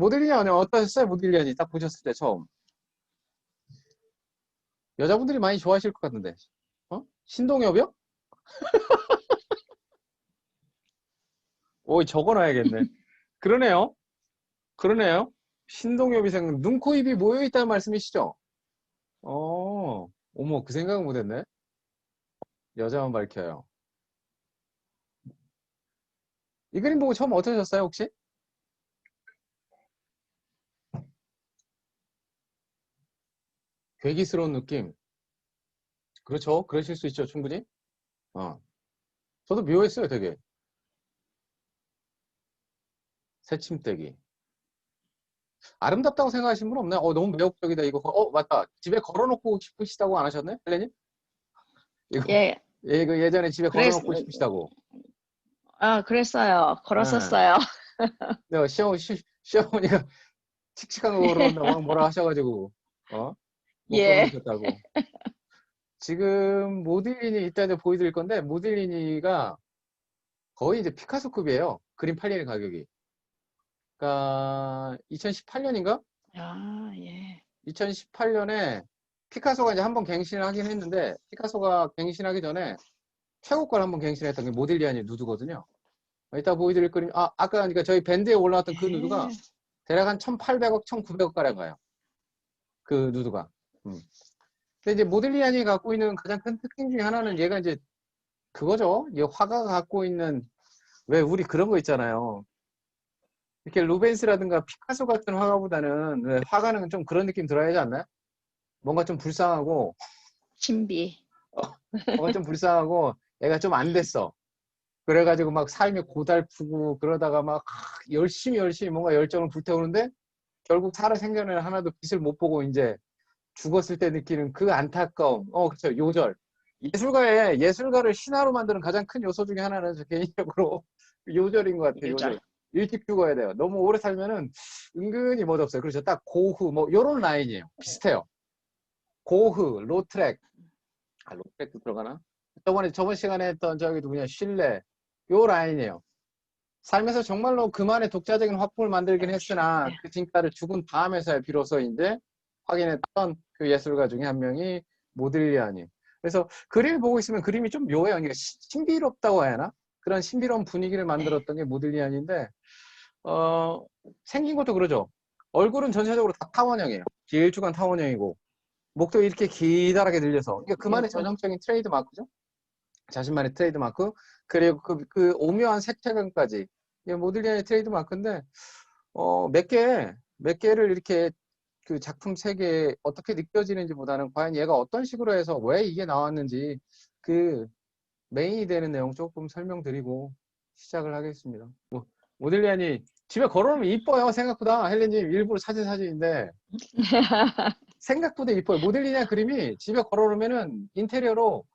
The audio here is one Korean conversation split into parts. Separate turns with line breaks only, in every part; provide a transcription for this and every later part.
모딜리아니 어떠셨어요? 모딜리아니 딱 보셨을 때 처음. 여자분들이 많이 좋아하실 것 같은데. 어? 신동엽이요? 오, 적어놔야겠네. 그러네요. 그러네요. 신동엽이 생각, 눈, 코, 입이 모여있다는 말씀이시죠? 어머, 그 생각은 못했네. 여자만 밝혀요. 이 그림 보고 처음 어떠셨어요, 혹시? 괴기스러운 느낌. 그렇죠. 그러실 수 있죠, 충분히. 어. 저도 묘했어요, 되게. 새침대기. 아름답다고 생각하시는 분 없나요? 너무 매혹적이다, 이거. 맞다. 집에 걸어놓고 싶으시다고 안 하셨나요? 헬레님? 이거,
예,
예, 그 예전에 집에
그랬,
걸어놓고 싶으시다고.
그랬어요.
예.
걸었었어요.
내가 시어머니가 칙칙한 거 걸어놓는다고 막 뭐라 하셔가지고, 어? 못
예,
걸어놓으셨다고. 지금 모딜리니 이따 이제 보여드릴 건데, 모딜리니가 거의 이제 피카소급이에요. 그림 팔리는 가격이. 그러니까 2018년인가?
아, 예.
2018년에 피카소가 이제 한번 갱신을 하긴 했는데, 피카소가 갱신하기 전에 최고가를 한번 갱신했던 게 모딜리아니 누드거든요. 이따 보여드릴 그림, 아까 그러니까 저희 밴드에 올라왔던 그 누드가
예.
대략 한 1,800억, 1,900억 가량 가요. 그 누드가. 음. 근데 이제 모딜리아니 갖고 있는 가장 큰 특징 중에 하나는 얘가 이제 그거죠. 이 화가가 갖고 있는, 왜 우리 그런 거 있잖아요. 이렇게 루벤스라든가 피카소 같은 화가보다는 왜 화가는 좀 그런 느낌 들어야 하지 않나요? 뭔가 좀 불쌍하고,
신비.
뭔가 좀 불쌍하고, 애가 좀 안 됐어. 그래가지고 막 삶이 고달프고, 그러다가 막 열심히 뭔가 열정을 불태우는데, 결국 살아 생전에 하나도 빛을 못 보고 이제 죽었을 때 느끼는 그 안타까움. 그렇죠. 요절. 예술가를 신화로 만드는 가장 큰 요소 중에 하나는 저 개인적으로 요절인 것 같아요.
유절.
요절. 일찍 죽어야 돼요. 너무 오래 살면은 은근히 멋없어요. 그렇죠. 딱 고흐, 뭐, 요런 라인이에요. 비슷해요. 고흐, 로트렉. 로트렉도 들어가나? 저번 시간에 했던 저기 누구냐, 실내. 요 라인이에요. 삶에서 정말로 그만의 독자적인 화풍을 만들긴 했으나
네.
그 진가를 죽은 다음에서야 비로소 이제 확인했던 그 예술가 중에 한 명이 모딜리아니. 그래서 그림을 보고 있으면 그림이 좀 묘해요. 그러니까 신비롭다고 해야 하나? 그런 신비로운 분위기를
네.
만들었던 게 모딜리아니인데, 생긴 것도 그러죠. 얼굴은 전체적으로 다 타원형이에요. 길쭉한 타원형이고, 목도 이렇게 기다랗게 늘려서. 그러니까 그만의
그리고,
전형적인 트레이드 마크죠. 자신만의 트레이드 마크. 그리고 그 오묘한 색채감까지. 이게 모딜리아니 트레이드 마크인데, 몇 개를 이렇게 그 작품 세계에 어떻게 느껴지는지보다는 과연 얘가 어떤 식으로 해서 왜 이게 나왔는지 그 메인이 되는 내용 조금 설명드리고 시작을 하겠습니다. 모딜리아니 집에 걸어놓으면 이뻐요. 생각보다. 헬렌님 일부러 사진인데 생각보다 이뻐요. 모딜리아니 그림이 집에 걸어놓으면은 인테리어로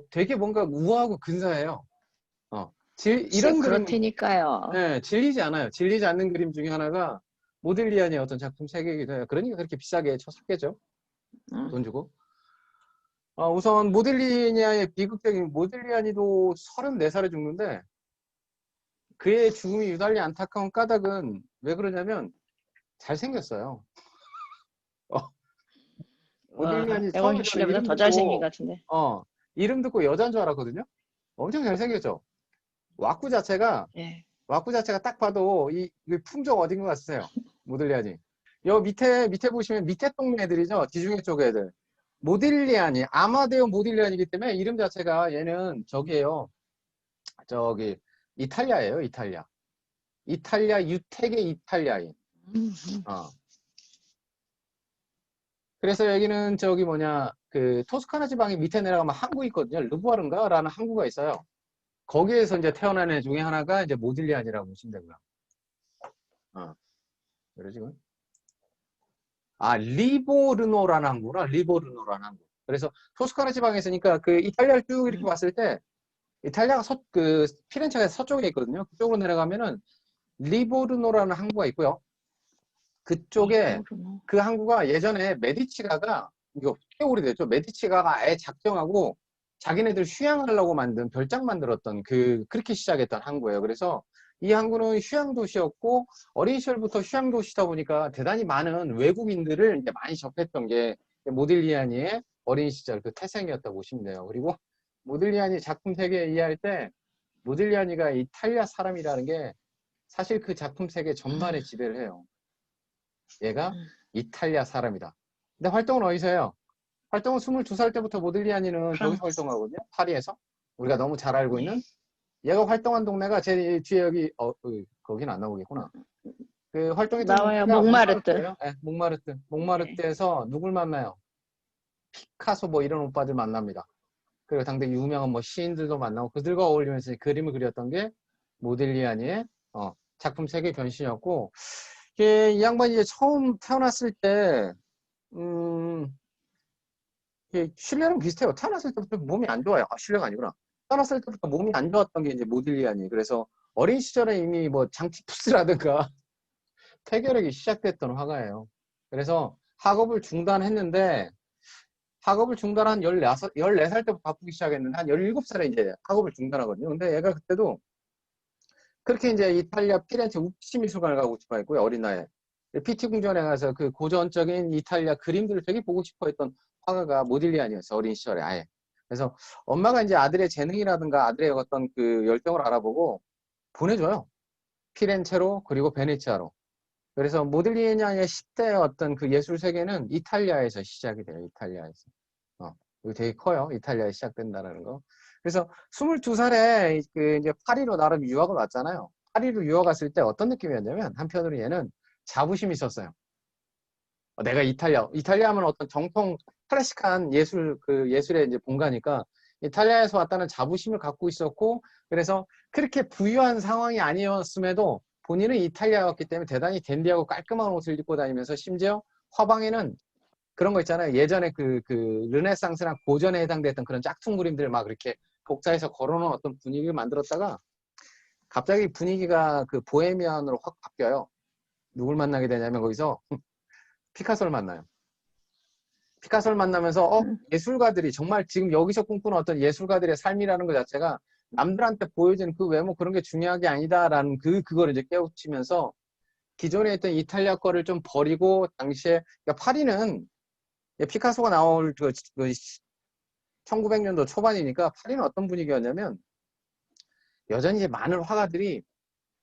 되게 뭔가 우아하고 근사해요.
글쎄,
이런 그림,
그렇다니까요.
네, 질리지 않아요. 질리지 않는 그림 중에 하나가 모딜리아니의 어떤 작품 세계이기도 해요. 그러니까 그렇게 비싸게 샀겠죠.
응?
돈 주고. 우선 모딜리아니의 비극적인 모딜리아니도 34살에 죽는데 그의 죽음이 유달리 안타까운 까닭은 왜 그러냐면 잘생겼어요. 어, 모딜리아니 처음에
백원식
저는
씨보다 더 잘생긴 것 같은데.
이름 듣고 여자인 줄 알았거든요. 엄청 잘생겼죠. 왁구 자체가
예.
왁구 자체가 딱 봐도 이 품종 어딘 것 같으세요? 모딜리아니. 여 밑에 보시면 밑에 동네 애들이죠. 지중해 쪽 애들. 모딜리아니, 아마데오 모딜리아니이기 때문에 이름 자체가 얘는 저기예요. 저기 이탈리아예요, 이탈리아. 이탈리아 유택의 이탈리아인.
음,
어. 그래서 여기는 저기 뭐냐 그 토스카나 지방이 밑에 내려가면 항구 있거든요. 르부아른가라는 항구가 있어요. 거기에서 이제 태어난 애 중에 하나가 이제 모딜리아니라고 보시면 되고요. 그래 지금 리보르노라는 항구나 리보르노라는 항구. 그래서 토스카나 지방에 있으니까 그 이탈리아를 쭉 이렇게
음.
봤을 때 이탈리아가 그 피렌체가 서쪽에 있거든요. 그쪽으로 내려가면은 리보르노라는 항구가 있고요. 그쪽에
리보르노.
그 항구가 예전에 메디치가가 이거 꽤 오래됐죠. 메디치가가 아예 작정하고 자기네들 휴양하려고 만든 별장 만들었던 그렇게 시작했던 항구예요. 그래서 이 항구는 휴양도시였고 어린 시절부터 휴양도시다 보니까 대단히 많은 외국인들을 이제 많이 접했던 게 모딜리아니의 어린 시절 그 태생이었다고 보시면 돼요. 그리고 모딜리아니 작품 세계 이해할 때 모딜리아니가 이탈리아 사람이라는 게 사실 그 작품 세계 전반에 지배를 해요. 얘가 이탈리아 사람이다. 근데 활동은 어디서 해요? 활동은 22살 때부터 모딜리아니는 저기서 활동하거든요. 파리에서. 우리가 너무 잘 알고 있는 얘가 활동한 동네가 제 뒤에 여기 거긴 안 나오겠구나. 그 활동했던
나와요.
동네가
몽마르트.
몽마르트예요. 네, 몽마르트. 몽마르트에서 누굴 만나요? 피카소 뭐 이런 오빠들 만납니다. 그리고 당대 유명한 뭐 시인들도 만나고 그들과 어울리면서 그림을 그렸던 게 모딜리아니의 작품 세계 변신이었고 이 양반이 이제 처음 태어났을 때 신뢰랑 비슷해요. 태어났을 때부터 몸이 안 좋아요. 신뢰가 아니구나. 태어났을 때부터 몸이 안 좋았던 게 이제 모딜리아니. 그래서 어린 시절에 이미 뭐 장티푸스라든가 폐결핵이 시작됐던 화가예요. 그래서 학업을 중단했는데 학업을 중단한 14살 때부터 바쁘기 시작했는데 한 17살에 이제 학업을 중단하거든요. 근데 얘가 그때도 그렇게 이제 이탈리아 피렌체 우피치 미술관을 가고 싶어 했고요. 어린 나이에. 피티 궁전에 가서 그 고전적인 이탈리아 그림들을 되게 보고 싶어 했던 화가가 모딜리아니였어요. 어린 시절에 아예. 그래서 엄마가 이제 아들의 재능이라든가 아들의 어떤 그 열정을 알아보고 보내줘요. 피렌체로 그리고 베네치아로. 그래서 모딜리아니의 10대의 어떤 그 예술 세계는 이탈리아에서 시작이 돼요. 이탈리아에서. 이거 되게 커요. 이탈리아에 시작된다는 거. 그래서 22살에 그 이제 파리로 나름 유학을 왔잖아요. 파리로 유학 갔을 때 어떤 느낌이었냐면 한편으로 얘는 자부심이 있었어요. 내가 이탈리아 하면 어떤 정통 클래식한 예술의 이제 본가니까 이탈리아에서 왔다는 자부심을 갖고 있었고 그래서 그렇게 부유한 상황이 아니었음에도 본인은 이탈리아였기 때문에 대단히 댄디하고 깔끔한 옷을 입고 다니면서 심지어 화방에는 그런 거 있잖아요. 예전에 그 르네상스나 고전에 해당됐던 그런 짝퉁 그림들 막 이렇게 복사해서 걸어놓은 어떤 분위기를 만들었다가 갑자기 분위기가 그 보헤미안으로 확 바뀌어요. 누굴 만나게 되냐면 거기서 피카소를 만나요. 피카소를 만나면서 예술가들이 정말 지금 여기서 꿈꾸는 어떤 예술가들의 삶이라는 것 자체가 남들한테 보여지는 그 외모 그런 게 중요한 게 아니다라는 그걸 이제 깨우치면서 기존에 있던 이탈리아 거를 좀 버리고 당시에 그러니까 파리는 피카소가 나올 1900년도 초반이니까 파리는 어떤 분위기였냐면 여전히 이제 많은 화가들이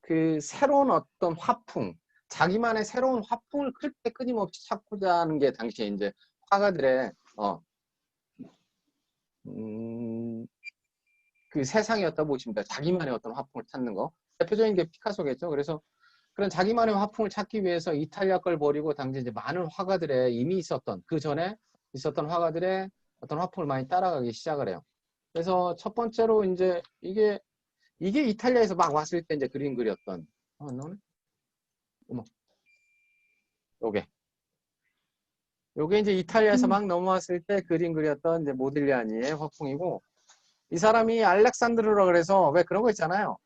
그 새로운 어떤 화풍, 자기만의 새로운 화풍을 그렇게 끊임없이 찾고자 하는 게 당시에 이제 화가들의 그 세상이었다 보시면 돼요. 자기만의 어떤 화풍을 찾는 거. 대표적인 게 피카소겠죠. 그래서 그런 자기만의 화풍을 찾기 위해서 이탈리아 걸 버리고 당시 이제 많은 화가들의 이미 있었던 그 전에 있었던 화가들의 어떤 화풍을 많이 따라가기 시작을 해요. 그래서 첫 번째로 이제 이게 이탈리아에서 막 왔을 때 이제 그림 그렸던 안 나오네? 어머. 요게 이제 이탈리아에서 막 넘어왔을 때 그림 그렸던 이제 모딜리아니의 화풍이고 이 사람이 알렉산드르라 그래서 왜 그런 거 있잖아요.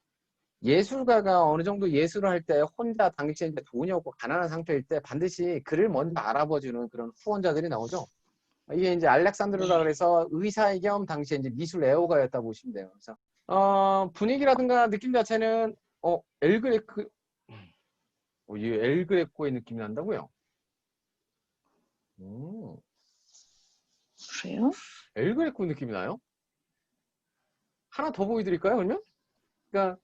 예술가가 어느 정도 예술을 할 때 혼자 당시에 이제 돈이 없고 가난한 상태일 때 반드시 그를 먼저 알아봐주는 그런 후원자들이 나오죠. 이게 이제 알렉산드르라 그래서 의사의 겸 당시에 이제 미술 애호가였다고 보시면 돼요. 그래서 분위기라든가 느낌 자체는 이 엘그레코의 느낌이 난다고요?
그래요?
엘그레코 느낌이 나요? 하나 더 보여드릴까요, 그러면? 그러니까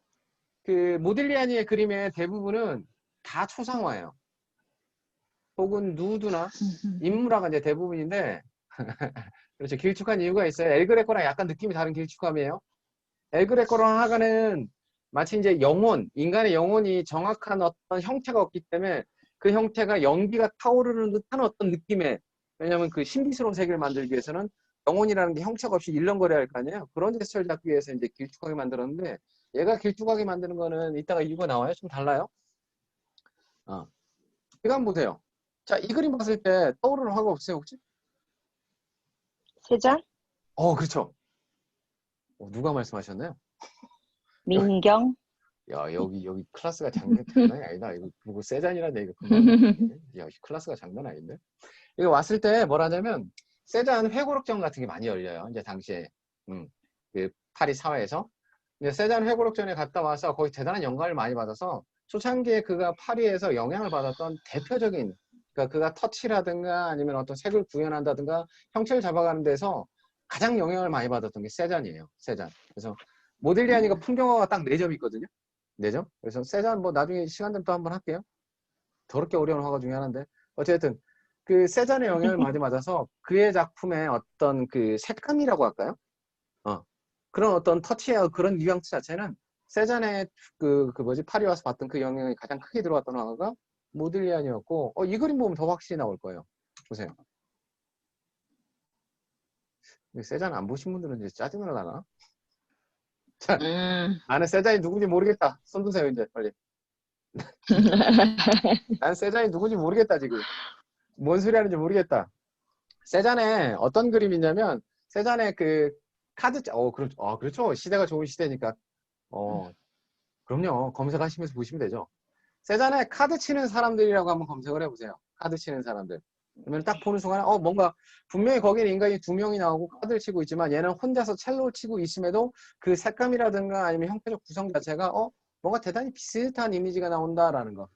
그 모딜리아니의 그림의 대부분은 다 초상화예요. 혹은 누드나 인물화가 이제 대부분인데 그렇죠. 길쭉한 이유가 있어요. 엘그레코랑 약간 느낌이 다른 길쭉함이에요. 엘그레코랑 화가는 마치 이제 인간의 영혼이 정확한 어떤 형태가 없기 때문에 그 형태가 연기가 타오르는 듯한 어떤 느낌의 왜냐하면 그 신비스러운 세계를 만들기 위해서는 영혼이라는 게 형체가 없이 일렁거려야 할 거 아니에요. 그런 제스처를 잡기 위해서 이제 길쭉하게 만들었는데 얘가 길쭉하게 만드는 거는 이따가 이유가 나와요. 좀 달라요. 이거 한번 보세요. 자, 이 그림 봤을 때 떠오르는 화가 없어요, 혹시?
세잔?
그렇죠. 누가 말씀하셨나요?
민경?
야, 여기 클래스가 장난이 아니다. 이거 누구 세잔이라는 얘기가 금방 나오네. 야, 클래스가 장난 아닌데? 이거 왔을 때 뭐라냐면 세잔 회고록전 같은 게 많이 열려요. 이제 당시에 그 파리 사회에서. 이제 세잔 회고록전에 갔다 와서 거기 대단한 영감을 많이 받아서 초창기에 그가 파리에서 영향을 받았던 대표적인, 그러니까 그가 터치라든가 아니면 어떤 색을 구현한다든가 형체를 잡아가는 데서 가장 영향을 많이 받았던 게 세잔이에요. 세잔. 그래서 모딜리아니가 풍경화가 딱 4점 있거든요. 4점. 그래서 세잔 뭐 나중에 시간 되면 또 한번 할게요. 더럽게 어려운 화가 중에 하나인데 어쨌든 그 세잔의 영향을 많이 받아서 그의 작품의 어떤 그 색감이라고 할까요? 그런 어떤 터치와 그런 뉘앙스 자체는 세잔의 그 뭐지 파리 와서 봤던 그 영향이 가장 크게 들어왔던 화가가 모딜리안이었고 이 그림 보면 더 확실히 나올 거예요. 보세요. 세잔 안 보신 분들은 이제 짜증을 나나? 자, 나는 세잔이 누군지 모르겠다. 손 드세요 이제 빨리. 난 세잔이 누군지 모르겠다 지금. 뭔 소리 하는지 모르겠다. 세잔에 어떤 그림이냐면 세잔의 그 카드 그렇죠. 시대가 좋은 시대니까 그럼요. 검색하시면서 보시면 되죠. 세잔에 카드 치는 사람들이라고 한번 검색을 해보세요. 카드 치는 사람들. 그러면 딱 보는 순간 뭔가 분명히 거기는 인간이 2명이 나오고 카드를 치고 있지만 얘는 혼자서 첼로를 치고 있음에도 그 색감이라든가 아니면 형태적 구성 자체가 뭔가 대단히 비슷한 이미지가 나온다라는 거.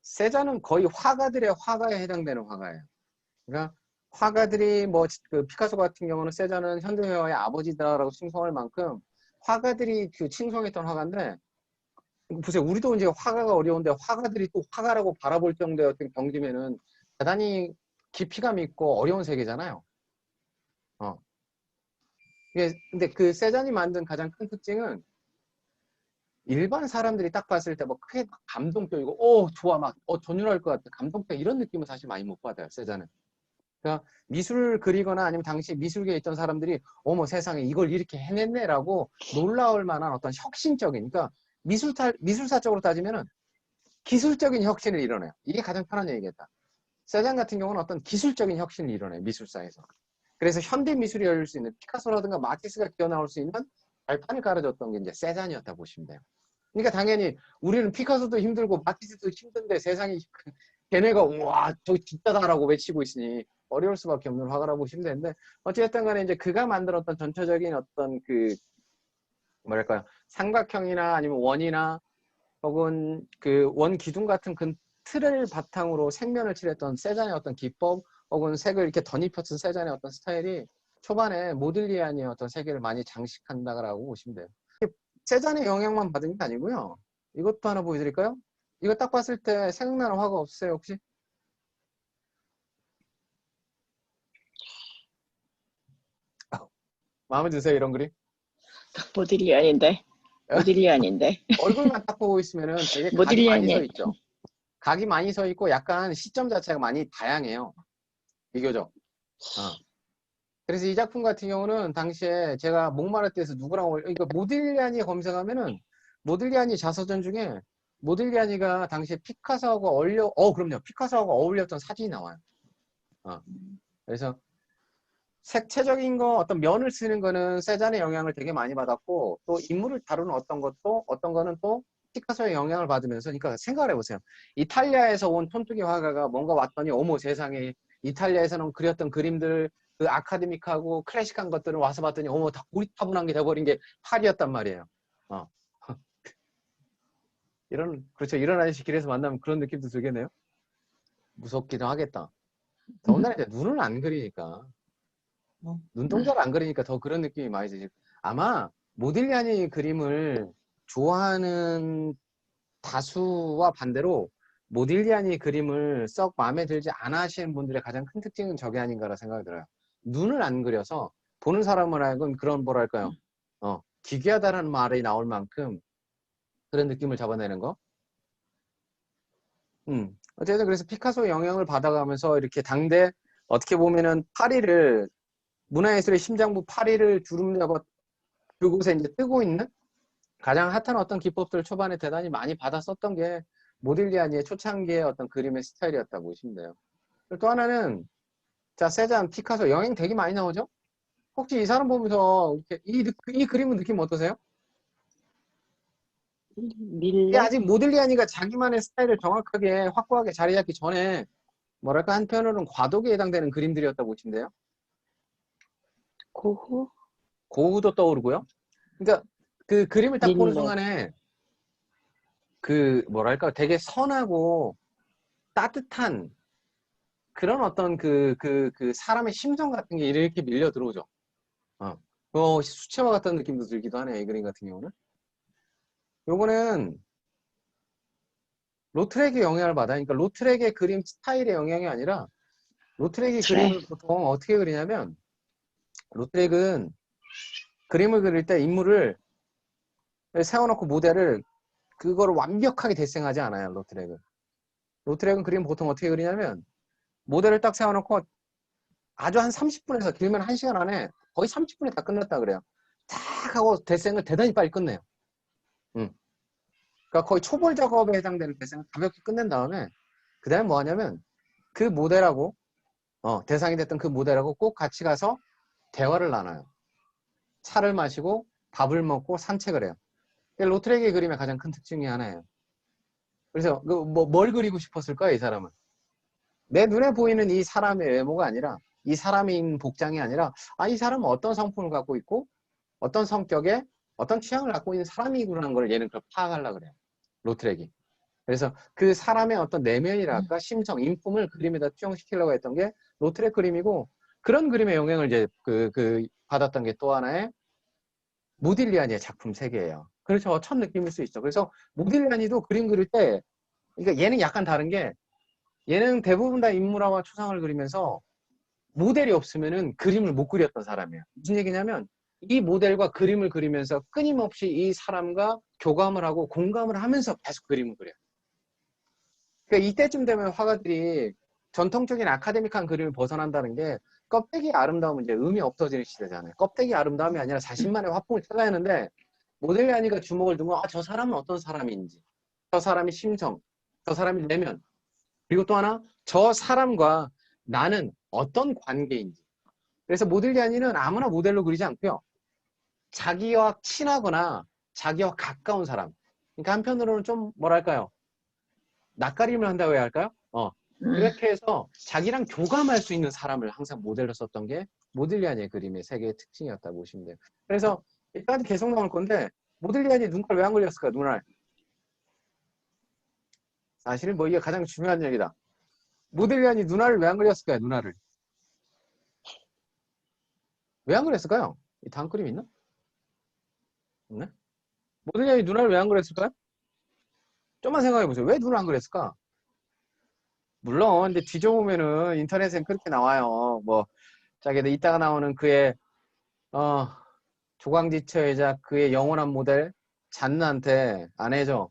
세잔은 거의 화가들의 화가에 해당되는 화가예요. 그러니까 화가들이 뭐 그 피카소 같은 경우는 세잔은 현대회화의 아버지다라고 칭송할 만큼 화가들이 그 칭송했던 화가인데 보세요. 우리도 이제 화가가 어려운데 화가들이 또 화가라고 바라볼 정도의 어떤 경지면은 대단히 깊이감 있고 어려운 세계잖아요. 근데 그 세잔이 만든 가장 큰 특징은 일반 사람들이 딱 봤을 때 뭐 크게 감동적이고 좋아 막 전율할 것 같아 감동적 이런 느낌은 사실 많이 못 받아요. 세잔은. 그러니까 미술을 그리거나 아니면 당시 미술계에 있던 사람들이 어머 세상에 이걸 이렇게 해냈네라고 놀라울 만한 어떤 혁신적인 그러니까 미술사적으로 따지면은 기술적인 혁신을 이뤄내요. 이게 가장 편한 얘기겠다. 세잔 같은 경우는 어떤 기술적인 혁신을 이뤄내요. 미술사에서. 그래서 현대 미술이 열릴 수 있는 피카소라든가 마티스가 기어나올 수 있는 발판을 깔아줬던 게 이제 세잔이었다 보시면 돼요. 그러니까 당연히 우리는 피카소도 힘들고 마티스도 힘든데 세상이 걔네가 우와 저기 뒷다다라고 외치고 있으니 어려울 수밖에 없는 화가라고 보시면 되는데 어쨌든 간에 이제 그가 만들었던 전체적인 어떤 그 뭐랄까요 삼각형이나 아니면 원이나 혹은 그 원 기둥 같은 그 틀을 바탕으로 색면을 칠했던 세잔의 어떤 기법 혹은 색을 이렇게 덧입혔던 세잔의 어떤 스타일이 초반에 모딜리안의 어떤 세계를 많이 장식한다라고 보시면 돼요. 세잔의 영향만 받은 게 아니고요. 이것도 하나 보여드릴까요? 이거 딱 봤을 때 생각나는 화가 없으세요 혹시? 마음에 드세요 이런 그림?
모딜리안인데. 모딜리안인데.
얼굴만 딱 보고 있으면은 되게 각이 많이 서
모딜리안이.
있죠. 각이 많이 서 있고 약간 시점 자체가 많이 다양해요. 비교적. 그래서 이 작품 같은 경우는 당시에 제가 목마를 때에서 누구랑 이거 모딜리아니 검색하면은 모딜리아니 자서전 중에 모딜리아니가 당시에 피카소하고 그럼요. 피카소하고 어울렸던 사진이 나와요. 그래서 색채적인 거 어떤 면을 쓰는 거는 세잔의 영향을 되게 많이 받았고 또 인물을 다루는 어떤 거는 또 피카소의 영향을 받으면서 그러니까 생각을 해보세요. 이탈리아에서 온 촌뚜기 화가가 뭔가 왔더니 어머 세상에 이탈리아에서는 그렸던 그림들 그 아카데믹하고 클래식한 것들을 와서 봤더니 어머 다 고리타분한 게 돼버린 게 파리였단 말이에요. 어. 그렇죠. 이런 아저씨 길에서 만나면 그런 느낌도 들겠네요. 무섭기도 하겠다. 더군다나 이제 눈을 안 그리니까 눈동자를 안 그리니까 더 그런 느낌이 많이 드실 아마 모딜리아니 그림을 좋아하는 다수와 반대로 모딜리아니 그림을 썩 마음에 들지 않아 하시는 분들의 가장 큰 특징은 저게 아닌가라 생각이 들어요. 눈을 안 그려서 보는 사람을 하여금 그런 뭐랄까요 기괴하다라는 말이 나올 만큼 그런 느낌을 잡아내는 거. 어쨌든 그래서 피카소 영향을 받아가면서 이렇게 당대 어떻게 보면은 파리를 문화예술의 심장부 파리를 주름 잡아 그곳에 이제 뜨고 있는 가장 핫한 어떤 기법들을 초반에 대단히 많이 받아 썼던 게 모딜리아니의 초창기의 어떤 그림의 스타일이었다고 보시면 돼요. 또 하나는 자 세잔, 피카소 영향 되게 많이 나오죠? 혹시 이 사람 보면서 이 그림은 느낌 어떠세요? 이게
밀레?
아직 모딜리아니가 자기만의 스타일을 정확하게 확고하게 자리 잡기 전에 뭐랄까 한편으로는 과도기에 해당되는 그림들이었다고 보시면 돼요.
고흐?
고흐도 떠오르고요. 그러니까 그 그림을 딱 보는
린네.
순간에 그 뭐랄까 되게 선하고 따뜻한 그런 어떤 그 사람의 심정 같은 게 이렇게 밀려 들어오죠. 어. 수채화 같은 느낌도 들기도 하네, 이 그림 같은 경우는. 요거는 로트렉의 영향을 받아. 그러니까 로트렉의 그림 스타일의 영향이 아니라 로트렉이
트랙.
그림을 보통 어떻게 그리냐면 로트렉은 그림을 그릴 때 인물을 세워놓고 모델을 그거를 완벽하게 대생하지 않아요, 로트렉은. 로트렉은 그림 보통 어떻게 그리냐면 모델을 딱 세워놓고 아주 한 30분에서 길면 1시간 안에 거의 30분에 다 끝났다 그래요. 탁 하고 대생을 대단히 빨리 끝내요. 음. 그러니까 거의 초벌 작업에 해당되는 대생을 가볍게 끝낸 다음에 그 다음에 뭐 하냐면 그 모델하고 대상이 됐던 그 모델하고 꼭 같이 가서 대화를 나눠요. 차를 마시고 밥을 먹고 산책을 해요. 그게 로트렉의 그림의 가장 큰 특징이 하나예요. 그래서 뭘 그리고 싶었을까요, 이 사람은? 내 눈에 보이는 이 사람의 외모가 아니라 이 사람이 있는 복장이 아니라 이 사람은 어떤 성품을 갖고 있고 어떤 성격에 어떤 취향을 갖고 있는 사람이구나 하는 걸 얘는 그걸 파악하려고 그래요. 로트렉이. 그래서 그 사람의 어떤 내면이랄까 심성, 인품을 그림에다 투영시키려고 했던 게 로트렉 그림이고 그런 그림의 영향을 이제 받았던 게 또 하나의 모딜리아니의 작품 세계예요. 그렇죠. 첫 느낌일 수 있죠. 그래서 모딜리아니도 그림 그릴 때 그러니까 얘는 약간 다른 게 얘는 대부분 다 인물화와 추상을 그리면서 모델이 없으면은 그림을 못 그렸던 사람이에요. 무슨 얘기냐면 이 모델과 그림을 그리면서 끊임없이 이 사람과 교감을 하고 공감을 하면서 계속 그림을 그려요. 그러니까 이때쯤 되면 화가들이 전통적인 아카데믹한 그림을 벗어난다는 게 껍데기 아름다움은 이제 의미 없어지는 시대잖아요. 껍데기 아름다움이 아니라 자신만의 화풍을 찾아야 하는데 모델리아니가 주목을 둔 건 저 사람은 어떤 사람인지, 저 사람의 심성, 저 사람의 내면, 그리고 또 하나 저 사람과 나는 어떤 관계인지. 그래서 모딜리아니는 아무나 모델로 그리지 않고요. 자기와 친하거나 자기와 가까운 사람. 그러니까 한편으로는 좀 뭐랄까요? 낯가림을 한다고 해야 할까요?
음,
그렇게 해서 자기랑 교감할 수 있는 사람을 항상 모델로 썼던 게 모딜리아니의 그림의 세계의 특징이었다고 보시면 돼요. 그래서 여기까지 계속 나올 건데 모딜리아니 눈깔 왜 안 그렸을까? 눈알. 사실은 뭐 이게 가장 중요한 얘기다. 모딜리아니 눈알을 왜 안 그렸을까요? 눈알을. 왜 안 그렸을까요? 이 다음 그림 있나? 없네? 모딜리아니 눈알을 왜 안 그렸을까요? 좀만 생각해 보세요. 왜 눈을 안 그렸을까? 물론 근데 뒤져보면은 인터넷엔 그렇게 나와요. 뭐 자기들 이따가 나오는 그의 어 조광지처 여자 그의 영원한 모델 잔나한테 안 해줘.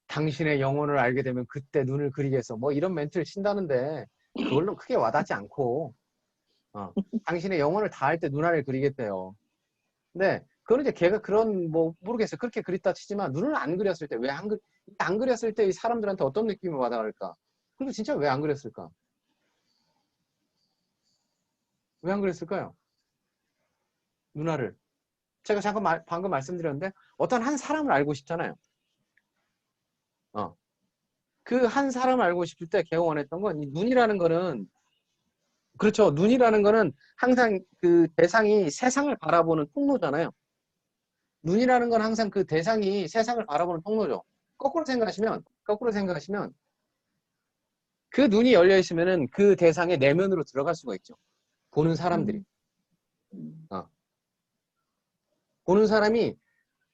당신의 영혼을 알게 되면 그때 눈을 그리겠어. 뭐 이런 멘트를 친다는데 그걸로 크게 와닿지 않고 어, 당신의 영혼을 다할 때 눈알을 그리겠대요. 근데 그건 이제 걔가 그런 뭐 모르겠어요. 그렇게 그렸다 치지만 눈을 안 그렸을 때 왜 안 그렸을 때 이 사람들한테 어떤 느낌을 받아갈까? 그리고 진짜 왜 안 그렸을까? 왜 안 그랬을까요? 눈알을. 제가 잠깐 방금 말씀드렸는데 어떤 한 사람을 알고 싶잖아요. 그 한 사람을 알고 싶을 때 걔가 원했던 건 이 눈이라는 거는 그렇죠. 눈이라는 거는 항상 그 대상이 세상을 바라보는 통로잖아요. 눈이라는 건 항상 그 대상이 세상을 바라보는 통로죠. 거꾸로 생각하시면 그 눈이 열려 있으면은 그 대상의 내면으로 들어갈 수가 있죠. 보는 사람들이.
음, 음,
어. 보는 사람이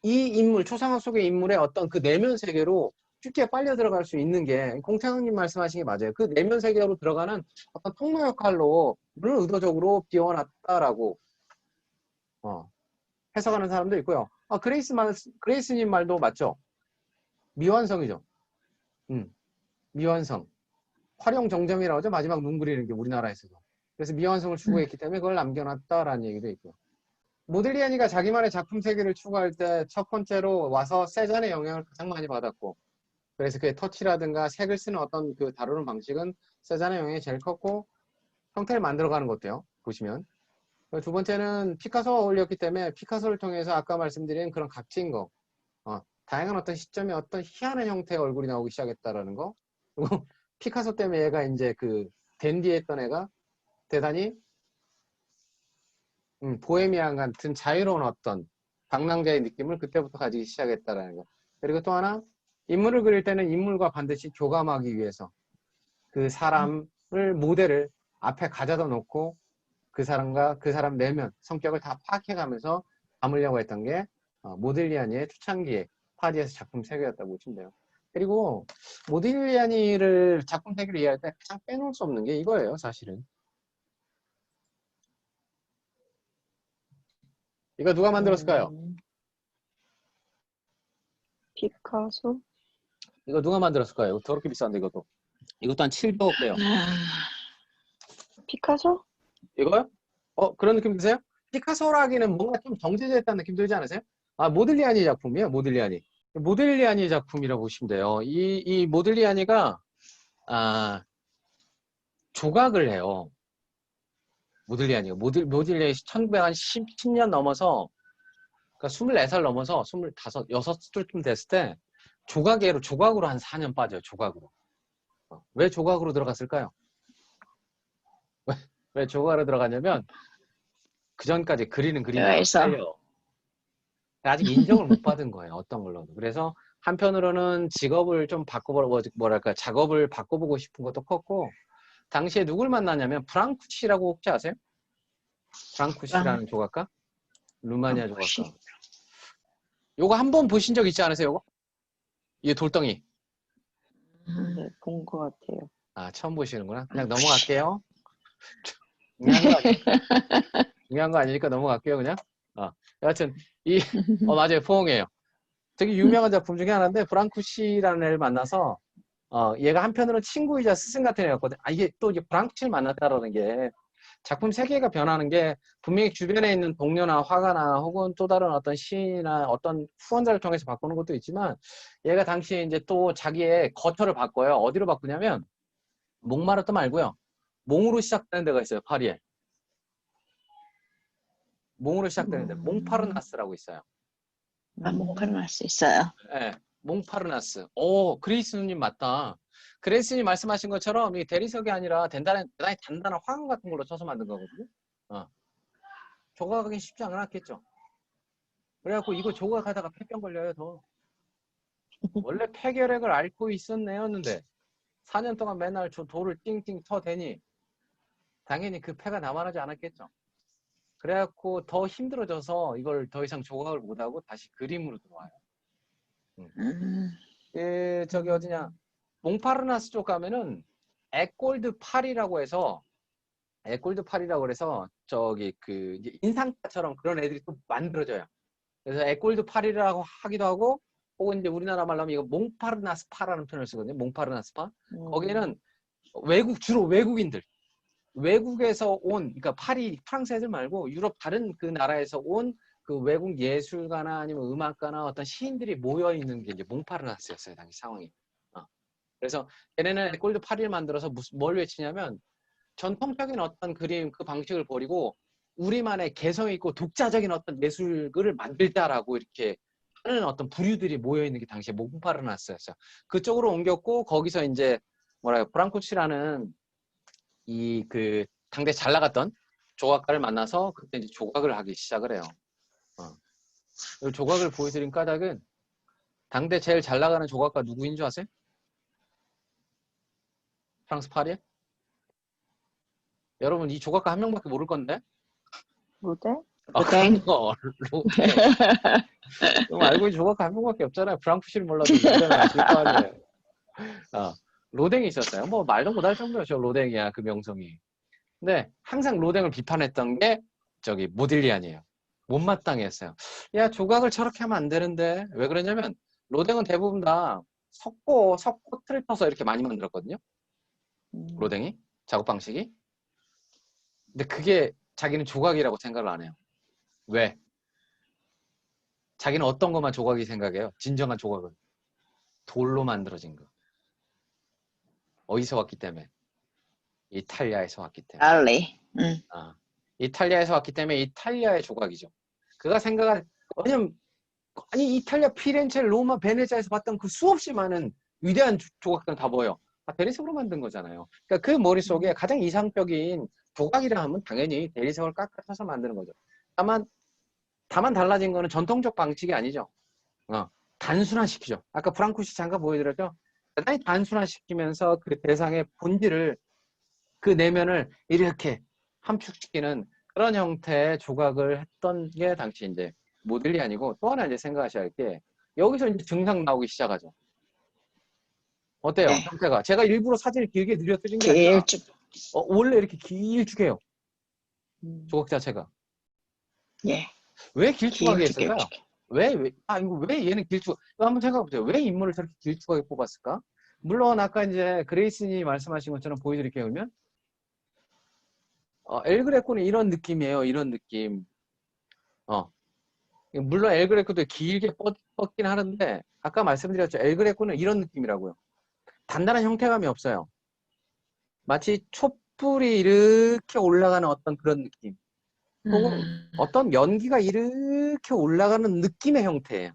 이 인물, 초상화 속의 인물의 어떤 그 내면 세계로 쉽게 빨려 들어갈 수 있는 게 공태영님 말씀하신 게 맞아요. 그 내면 세계로 들어가는 어떤 통로 역할로 눈을 의도적으로 비워놨다라고 해석하는 사람도 있고요. 그레이스님 말도 맞죠? 미완성이죠. 음, 미완성. 활용 정점이라고 하죠. 마지막 눈 그리는 게 우리나라에서도. 그래서 미완성을
음,
추구했기 때문에 그걸 남겨놨다라는 얘기도 있고. 모딜리아니가 자기만의 작품 세계를 추구할 때 첫 번째로 와서 세잔의 영향을 가장 많이 받았고 그래서 그의 터치라든가 색을 쓰는 어떤 그 다루는 방식은 세잔의 영향이 제일 컸고 형태를 만들어가는 것도요. 보시면. 두 번째는 피카소가 어울렸기 때문에 피카소를 통해서 아까 말씀드린 그런 각진 거 다양한 어떤 시점에 어떤 희한한 형태의 얼굴이 나오기 시작했다라는 거. 그리고 피카소 때문에 얘가 이제 그 댄디했던 애가 대단히 보헤미안 같은 자유로운 어떤 방랑자의 느낌을 그때부터 가지기 시작했다라는 거. 그리고 또 하나, 인물을 그릴 때는 인물과 반드시 교감하기 위해서 그 사람을, 모델을 앞에 가져다 놓고 그 사람과 그 사람 내면, 성격을 다 파악해가면서 담으려고 했던 게 모딜리아니의 초창기에 파리에서 작품 세계였다고 보시면 돼요. 그리고 모딜리아니를 작품 세계를 이해할 때 가장 빼놓을 수 없는 게 이거예요, 사실은. 이거 누가 만들었을까요?
피카소?
이거 누가 만들었을까요? 이거 더럽게 비싼데, 이것도. 이것도 한 700억 대요.
피카소?
이거요? 그런 느낌 드세요? 피카소라기는 뭔가 좀 정제되어 있다는 느낌 들지 않으세요? 모딜리아니 작품이에요, 모딜리아니. 모딜리아니 작품이라고 보시면 돼요. 이 모딜리아니가, 조각을 해요. 모딜리아니가. 모딜리아니 1910년 넘어서, 그러니까 24살 넘어서 25, 6쯤 됐을 때, 조각으로 한 4년 빠져요, 조각으로. 왜 조각으로 들어갔을까요? 왜 조각으로 들어갔냐면, 그 전까지 그리는 그림이 안
그래서.
팔려. 아직 인정을 못 받은 거예요. 어떤 걸로도. 그래서 한편으로는 직업을 좀 뭐랄까, 작업을 바꿔보고 싶은 것도 컸고, 당시에 누굴 만나냐면 프랑쿠시라고 혹시 아세요? 프랑쿠시라는 조각가? 루마니아 조각가. 요거 한 번 보신 적 있지 않으세요? 요거? 이 돌덩이.
네, 본 것 같아요.
처음 보시는구나. 그냥 넘어갈게요. 중요한 거 아니니까 넘어갈게요, 그냥. 여하튼, 맞아요. 포옹이에요. 되게 유명한 작품 중에 하나인데, 프랑쿠시라는 애를 만나서, 얘가 한편으로는 친구이자 스승 같은 애였거든. 이게 또 이제 프랑쿠시를 만났다라는 게, 작품 세계가 변하는 게, 분명히 주변에 있는 동료나 화가나, 혹은 또 다른 어떤 시인이나 어떤 후원자를 통해서 바꾸는 것도 있지만, 얘가 당시에 이제 또 자기의 거처를 바꿔요. 어디로 바꾸냐면, 몽마르트 말고요. 몽으로 시작되는 데가 있어요, 파리에. 몽으로 시작되는 데, 몽파르나스라고 있어요.
몽파르나스 있어요.
네, 몽파르나스. 그레이스님 맞다. 그레이스님 말씀하신 것처럼 이 대리석이 아니라 대단히 단단한 화강 같은 걸로 쳐서 만든 거거든요. 조각하기 쉽지 않았겠죠. 그래갖고 이거 조각하다가 폐병 걸려요, 더. 원래 폐결핵을 앓고 있었네였는데 4년 동안 맨날 돌을 띵띵 터대니 당연히 그 폐가 남아나지 않았겠죠. 그래갖고 더 힘들어져서 이걸 더 이상 조각을 못하고 다시 그림으로 들어와요. 저기 어디냐, 몽파르나스 쪽 가면은 에꼴드 파리라고 해서 저기 그 이제 인상파처럼 그런 애들이 또 만들어져요. 그래서 에꼴드 파리라고 하기도 하고, 혹은 이제 우리나라 말로 하면 이거 몽파르나스 파라는 표현을 쓰거든요. 몽파르나스 파. 거기에는 주로 외국에서 온, 그러니까 프랑스 애들 말고 유럽 다른 그 나라에서 온 그 외국 예술가나 아니면 음악가나 어떤 시인들이 모여 있는 게 이제 몽파르나스였어요, 당시 상황이. 그래서 걔네는 에꼴드 파리를 만들어서 뭘 외치냐면, 전통적인 어떤 그림 그 방식을 버리고 우리만의 개성 있고 독자적인 어떤 예술을 만들자라고 이렇게 하는 어떤 부류들이 모여 있는 게 당시에 몽파르나스였어요. 그쪽으로 옮겼고, 거기서 이제 브랑코치라는 이 그 당대 잘 나갔던 조각가를 만나서 그때 이제 조각을 하기 시작을 해요. 이 조각을 보여드린 까닭은, 당대 제일 잘 나가는 조각가 누구인 줄 아세요? 프랑스 파리에? 여러분, 이 조각가 한 명밖에 모를 건데?
로댕?
로댕. 그럼 알고 있는 조각가 한 명밖에 없잖아요. 프랑쿠시를 몰라도 로댕을 아실 거 아니에요. 로댕이 있었어요. 뭐 말도 못할 정도였죠, 로댕이야, 그 명성이. 근데 항상 로댕을 비판했던 게 저기 모딜리안이에요. 못마땅했어요. 야, 조각을 저렇게 하면 안 되는데. 왜 그러냐면 로댕은 대부분 다 석고 틀을 터서 이렇게 많이 만들었거든요. 로댕이 작업 방식이. 근데 그게 자기는 조각이라고 생각을 안 해요. 왜? 자기는 어떤 것만 조각이 생각해요? 진정한 조각은 돌로 만들어진 거. 어디서 왔기 때문에? 이탈리아에서 왔기 때문에.
알리.
이탈리아에서 왔기 때문에 이탈리아의 조각이죠. 그가 생각한, 왜냐면 아니 이탈리아 피렌체, 로마, 베네치아에서 봤던 그 수없이 많은 위대한 조각들은 다 뭐예요? 다 대리석으로 만든 거잖아요. 그러니까 그 머릿속에 가장 이상적인 조각이라 하면 당연히 대리석을 깎아서 만드는 거죠. 다만 달라진 거는 전통적 방식이 아니죠. 단순화시키죠. 아까 프랑쿠시 잠깐 보여드렸죠. 대단히 단순화시키면서 그 대상의 본질을, 그 내면을 이렇게 함축시키는 그런 형태의 조각을 했던 게 당시 이제 모딜리안이고, 또 하나 이제 생각하셔야 할 게, 여기서 이제 증상 나오기 시작하죠. 어때요?
네.
형태가. 제가 일부러 사진을 길게 늘려드린 게 아니라,
길쭉.
원래 이렇게 길쭉해요.
음.
조각 자체가.
예.
왜 길쭉하게
길쭉,
했을까요?
길쭉.
이거 왜 얘는 길쭉, 이거 한번 생각해보세요. 왜 인물을 저렇게 길쭉하게 뽑았을까? 물론 아까 이제 그레이스님이 말씀하신 것처럼 보여드릴게요. 그러면 엘 그레코는 이런 느낌이에요. 이런 느낌. 물론 엘 그레코도 길게 뻗긴 하는데, 아까 말씀드렸죠. 엘 그레코는 이런 느낌이라고요. 단단한 형태감이 없어요. 마치 촛불이 이렇게 올라가는 어떤 그런 느낌, 혹은 어떤 연기가 이렇게 올라가는 느낌의 형태예요.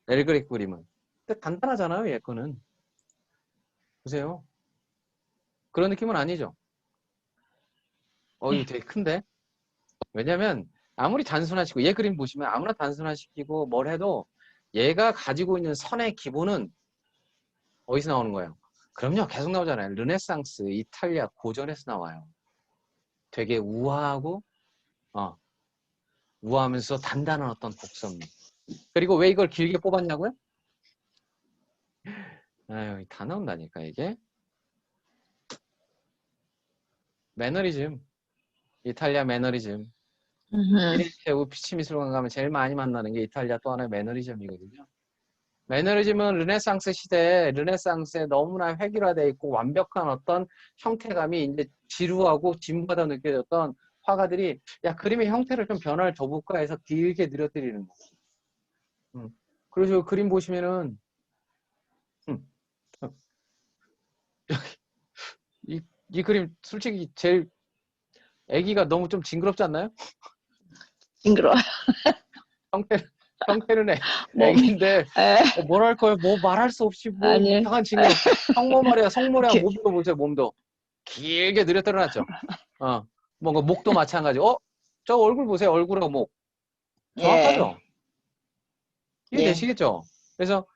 엘 그레코 그림은. 근데 단단하잖아요. 얘 거는. 보세요. 그런 느낌은 아니죠. 이거 되게 큰데? 왜냐면 아무리 단순화시키고, 얘 그림 보시면 아무나 단순화시키고 뭘 해도 얘가 가지고 있는 선의 기본은 어디서 나오는 거예요? 그럼요. 계속 나오잖아요. 르네상스, 이탈리아 고전에서 나와요. 되게 우아하고 우아하면서 단단한 어떤 곡선미. 그리고 왜 이걸 길게 뽑았냐고요? 아유, 다 나온다니까 이게. 매너리즘. 이탈리아 매너리즘. 피렌체 우피치 미술관 가면 제일 많이 만나는 게 이탈리아 또 하나의 매너리즘이거든요. 매너리즘은 르네상스 시대에, 르네상스에 너무나 획일화되어 있고 완벽한 어떤 형태감이 이제 지루하고 진부하다 느껴졌던 화가들이, 야, 그림의 형태를 좀 변화를 줘볼까 해서 길게 늘어뜨리는 거. 그래서 그림 보시면은 이 그림 솔직히 제일, 애기가 너무 좀 징그럽지 않나요?
징그러워.
형태는
몸.
애기인데 뭐랄까요? 뭐 말할 수 없이 뭐
아니.
이상한 징그러. 성모래야
기,
몸도 보세요. 몸도 길게 늘어뜨려놨죠. 뭔가 목도 마찬가지고. 저 얼굴 보세요. 얼굴하고 목
예.
정확하죠? 이해
예.
되시겠죠? 그래서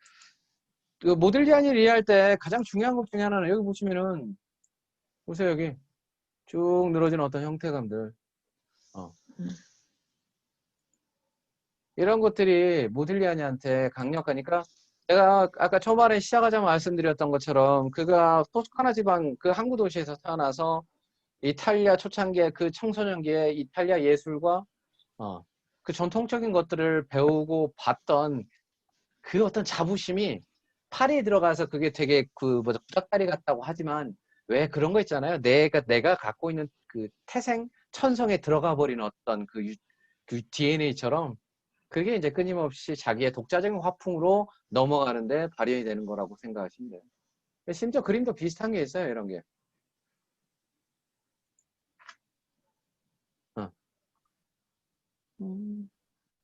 그 모딜리아니를 이해할 때 가장 중요한 것 중에 하나는, 여기 보시면은 보세요. 여기 쭉 늘어진 어떤 형태감들, 이런 것들이 모딜리아니한테 강력하니까, 제가 아까 초반에 시작하자마자 말씀드렸던 것처럼 그가 토스카나 지방 그 항구 도시에서 태어나서 이탈리아 초창기의 그 청소년기의 이탈리아 예술과 그 전통적인 것들을 배우고 봤던 그 어떤 자부심이, 파리에 들어가서 그게 되게 그 뭐죠, 구닥다리 같다고 하지만, 왜 그런 거 있잖아요. 내가 갖고 있는 그 태생 천성에 들어가 버린 어떤 그 DNA처럼, 그게 이제 끊임없이 자기의 독자적인 화풍으로 넘어가는데 발현이 되는 거라고 생각하시면 돼요. 심지어 그림도 비슷한 게 있어요. 이런 게.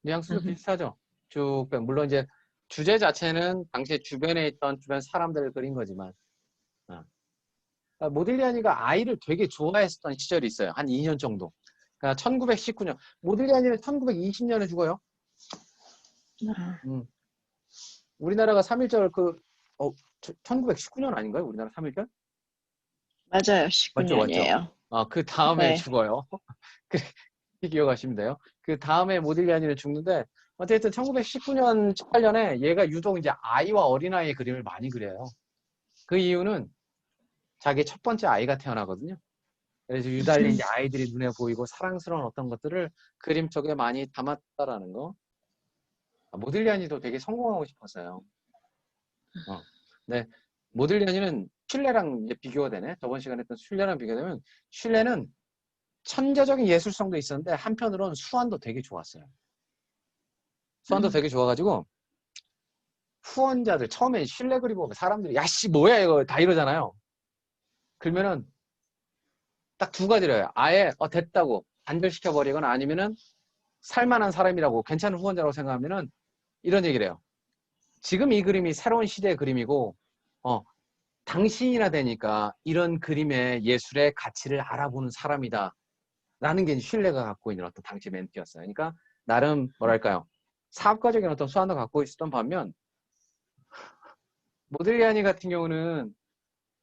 뉘앙스도 비슷하죠. 쭉 물론 이제 주제 자체는 당시에 주변에 있던 주변 사람들을 그린 거지만, 모딜리아니가 아이를 되게 좋아했었던 시절이 있어요. 한 2년 정도. 그러니까 1919년. 모딜리아니는 1920년에 죽어요. 우리나라가 3.1절 1919년 아닌가요? 우리나라 3.1절?
맞아요.
맞죠, 맞죠.
19년이에요.
그 다음에
네.
죽어요. 그렇게 기억하시면 돼요. 그 다음에 모딜리아니는 죽는데, 어쨌든 1919년, 18년에 얘가 유독 이제 아이와 어린아이의 그림을 많이 그려요. 그 이유는 자기 첫 번째 아이가 태어나거든요. 그래서 유달리 이제 아이들이 눈에 보이고 사랑스러운 어떤 것들을 그림 속에 많이 담았다라는 거. 모딜리아니도 되게 성공하고 싶었어요. 네, 모딜리아니는 슐레랑 이제 비교가 되네. 저번 시간에 했던 슐레랑 비교되면, 슐레는 천재적인 예술성도 있었는데 한편으로는 수완도 되게 좋았어요. 수완도 되게 좋아가지고 후원자들, 처음에 슐레 그리고 보면 사람들이 야씨 뭐야 이거 다 이러잖아요. 그러면은 딱 두 가지래요. 아예 됐다고 단절시켜 버리거나, 아니면은 살만한 사람이라고, 괜찮은 후원자라고 생각하면은 이런 얘기를 해요. 지금 이 그림이 새로운 시대의 그림이고, 당신이나 되니까 이런 그림의 예술의 가치를 알아보는 사람이다. 라는 게 이제 신뢰가 갖고 있는 어떤 당시 멘트였어요. 그러니까 나름 뭐랄까요. 사업가적인 어떤 수완도 갖고 있었던 반면 모딜리아니 같은 경우는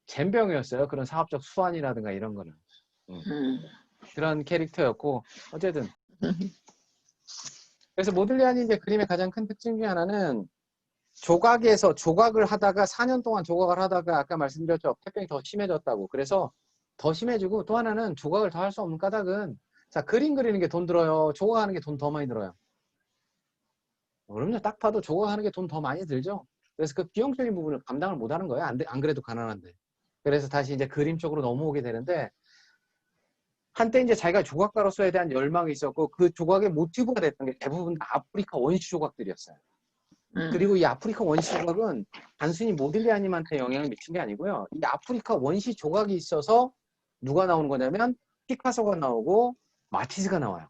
젬병이었어요. 그런 사업적 수완이라든가 이런 거는.
음.
그런 캐릭터였고 어쨌든 그래서 모딜리아니 이제 그림의 가장 큰 특징 중에 하나는 조각에서 조각을 하다가 4년 동안 조각을 하다가 아까 말씀드렸죠. 폐병이 더 심해졌다고. 그래서 더 심해지고 또 하나는 조각을 더 할 수 없는 까닭은 자 그림 그리는 게 돈 들어요. 조각하는 게 돈 더 많이 들어요. 그럼요. 딱 봐도 조각하는 게 돈 더 많이 들죠. 그래서 그 비용적인 부분을 감당을 못 하는 거예요. 안 그래도 가난한데. 그래서 다시 이제 그림 쪽으로 넘어오게 되는데 한때 이제 자기가 조각가로서에 대한 열망이 있었고 그 조각의 모티브가 됐던 게 대부분 다 아프리카 원시 조각들이었어요. 그리고 이 아프리카 원시 조각은 단순히 모딜리아님한테 영향을 미친 게 아니고요. 이 아프리카 원시 조각이 있어서 누가 나오는 거냐면 피카소가 나오고 마티즈가 나와요.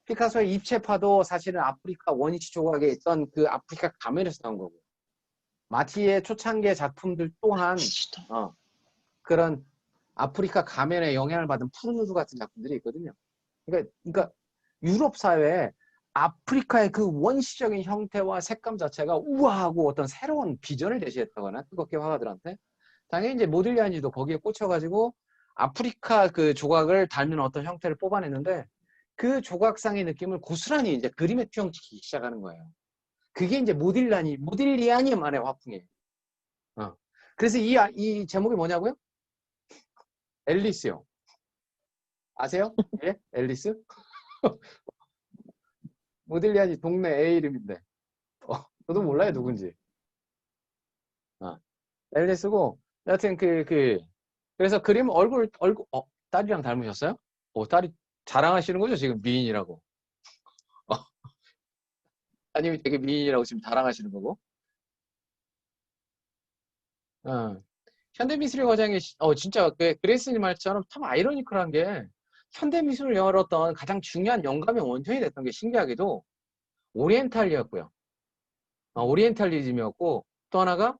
피카소의 입체파도 사실은 아프리카 원시 조각에 있던 그 아프리카 가면에서 나온 거고 마티의 초창기의 작품들 또한 그런 아프리카 가면에 영향을 받은 푸른 우주 같은 작품들이 있거든요. 그러니까 유럽 사회에 아프리카의 그 원시적인 형태와 색감 자체가 우아하고 어떤 새로운 비전을 제시했다거나 뜨겁게 화가들한테 당연히 이제 모딜리아니도 거기에 꽂혀가지고 아프리카 그 조각을 닮는 어떤 형태를 뽑아냈는데 그 조각상의 느낌을 고스란히 이제 그림에 투영시키기 시작하는 거예요. 그게 이제 모딜리아니만의 화풍이에요. 그래서 이 제목이 뭐냐고요? 앨리스요. 아세요? 예? 앨리스? 모딜리아니 동네 애 이름인데. 저도 몰라요, 누군지. 앨리스고, 여하튼 그래서 그림 딸이랑 닮으셨어요? 딸이 자랑하시는 거죠, 지금 미인이라고. 아니면 되게 미인이라고 지금 자랑하시는 거고. 어. 현대미술의 과정이, 진짜, 그레이스님 말처럼 참 아이러니컬한 게, 현대미술을 열었던 가장 중요한 영감의 원천이 됐던 게 신기하게도 오리엔탈리였고요. 오리엔탈리즘이었고, 또 하나가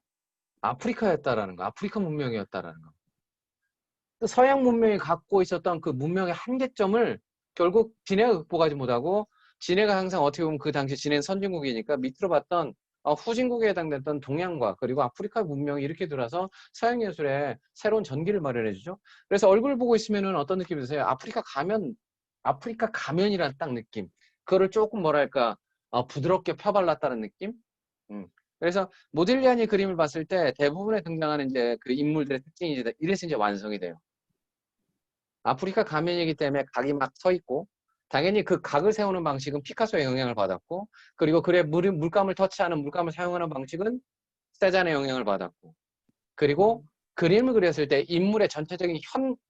아프리카였다라는 거, 아프리카 문명이었다라는 거. 또 서양 문명이 갖고 있었던 그 문명의 한계점을 결국 진해가 극복하지 못하고, 진해가 항상 어떻게 보면 그 당시 진해는 선진국이니까 밑으로 봤던 후진국에 해당됐던 동양과 그리고 아프리카 문명이 이렇게 들어와서 서양 예술에 새로운 전기를 마련해주죠. 그래서 얼굴 보고 있으면은 어떤 느낌이 드세요? 아프리카 가면이라는 딱 느낌. 그거를 조금 뭐랄까 부드럽게 펴발랐다는 느낌? 음. 그래서 모딜리아니 그림을 봤을 때 대부분에 등장하는 이제 그 인물들의 특징이 이래서 이제 완성이 돼요. 아프리카 가면이기 때문에 각이 막 서 있고 당연히 그 각을 세우는 방식은 피카소의 영향을 받았고 그리고 그래 물감을 터치하는 물감을 사용하는 방식은 세잔의 영향을 받았고 그리고 그림을 그렸을 때 인물의 전체적인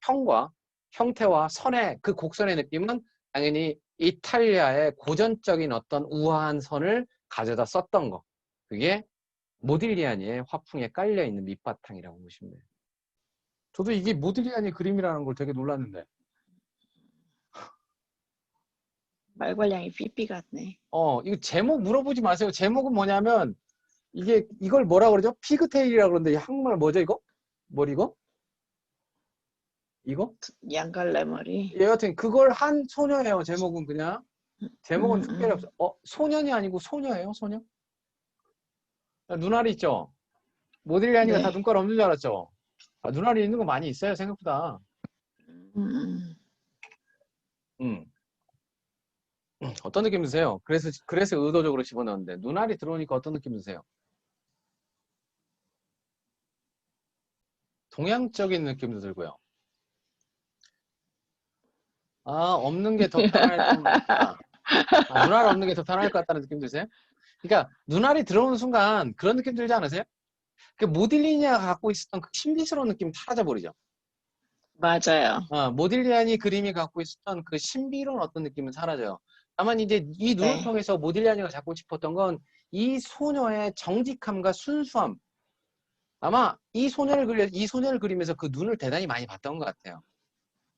형과 형태와 선의 그 곡선의 느낌은 당연히 이탈리아의 고전적인 어떤 우아한 선을 가져다 썼던 거. 그게 모딜리아니의 화풍에 깔려있는 밑바탕이라고 보시면 돼요. 저도 이게 모딜리아니 그림이라는 걸 되게 놀랐는데
말괄량이 삐삐 같네.
이거 제목 물어보지 마세요. 제목은 뭐냐면 이걸 뭐라 그러죠? 피그테일이라고 그러는데 한국말 뭐죠 이거? 이거? 이거?
양갈래 머리.
예, 여하튼 그걸 한 소녀예요. 제목은 그냥. 제목은 특별히 없어. 소년이 아니고 소녀예요, 소녀? 눈알이 있죠? 모딜리아니가 다
네.
눈깔 없는 줄 알았죠? 눈알이 있는 거 많이 있어요, 생각보다. 음. 어떤 느낌 드세요? 그래서 의도적으로 집어넣었는데 눈알이 들어오니까 어떤 느낌 드세요? 동양적인 느낌도 들고요. 없는 게 더 편할 것 같다. 눈알 없는 게 더 편할 것 같다는 느낌 드세요? 그러니까 눈알이 들어오는 순간 그런 느낌 들지 않으세요? 그 모딜리아니가 갖고 있었던 그 신비스러운 느낌 사라져 버리죠.
맞아요.
모딜리아니 그림이 갖고 있었던 그 신비로운 어떤 느낌은 사라져요. 다만 이제 이 눈을
네.
통해서 모딜리아니가 잡고 싶었던 건 이 소녀의 정직함과 순수함. 아마 이 소녀를 그리면서 그 눈을 대단히 많이 봤던 것 같아요.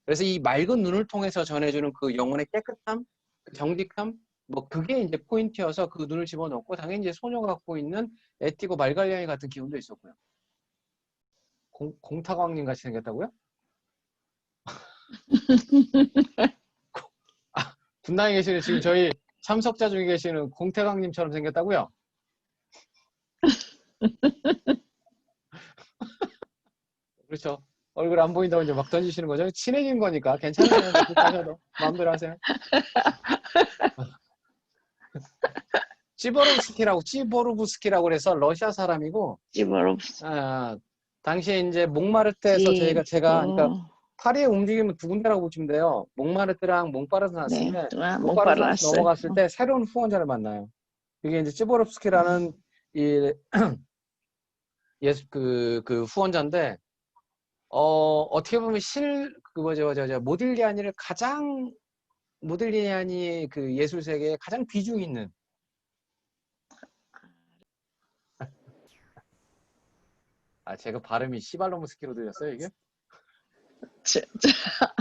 그래서 이 맑은 눈을 통해서 전해주는 그 영혼의 깨끗함, 그 정직함, 뭐 그게 이제 포인트여서 그 눈을 집어넣고 당연히 이제 소녀가 갖고 있는 에티고 말갈량이 같은 기운도 있었고요. 공타광님 같이 생겼다고요? 분당에 계시는 지금 저희 참석자 중에 계시는 공태강님처럼 생겼다고요? 그렇죠. 얼굴 안 보인다고 이제 막 던지시는 거죠. 친해진 거니까 괜찮으세요. 그렇게 하셔도 마음대로 하세요. 찌보르브스키라고 그래서 러시아 사람이고,
집으로
아, 당시에 이제 몽마르트에서 제가 그러니까 파리에 움직이면 두 군데라고 보시면 돼요. 몽마르트랑
네,
몽파르나스인데
몽파르
몽파르나스
왔어요.
넘어갔을 때 새로운 후원자를 만나요. 이게 이제 찌보르브스키라는 이 예수 그 후원자인데 어떻게 보면 모딜리아니 그 예술 세계에 가장 비중 있는 제가 발음이 시발로무스키로 들렸어요 이게?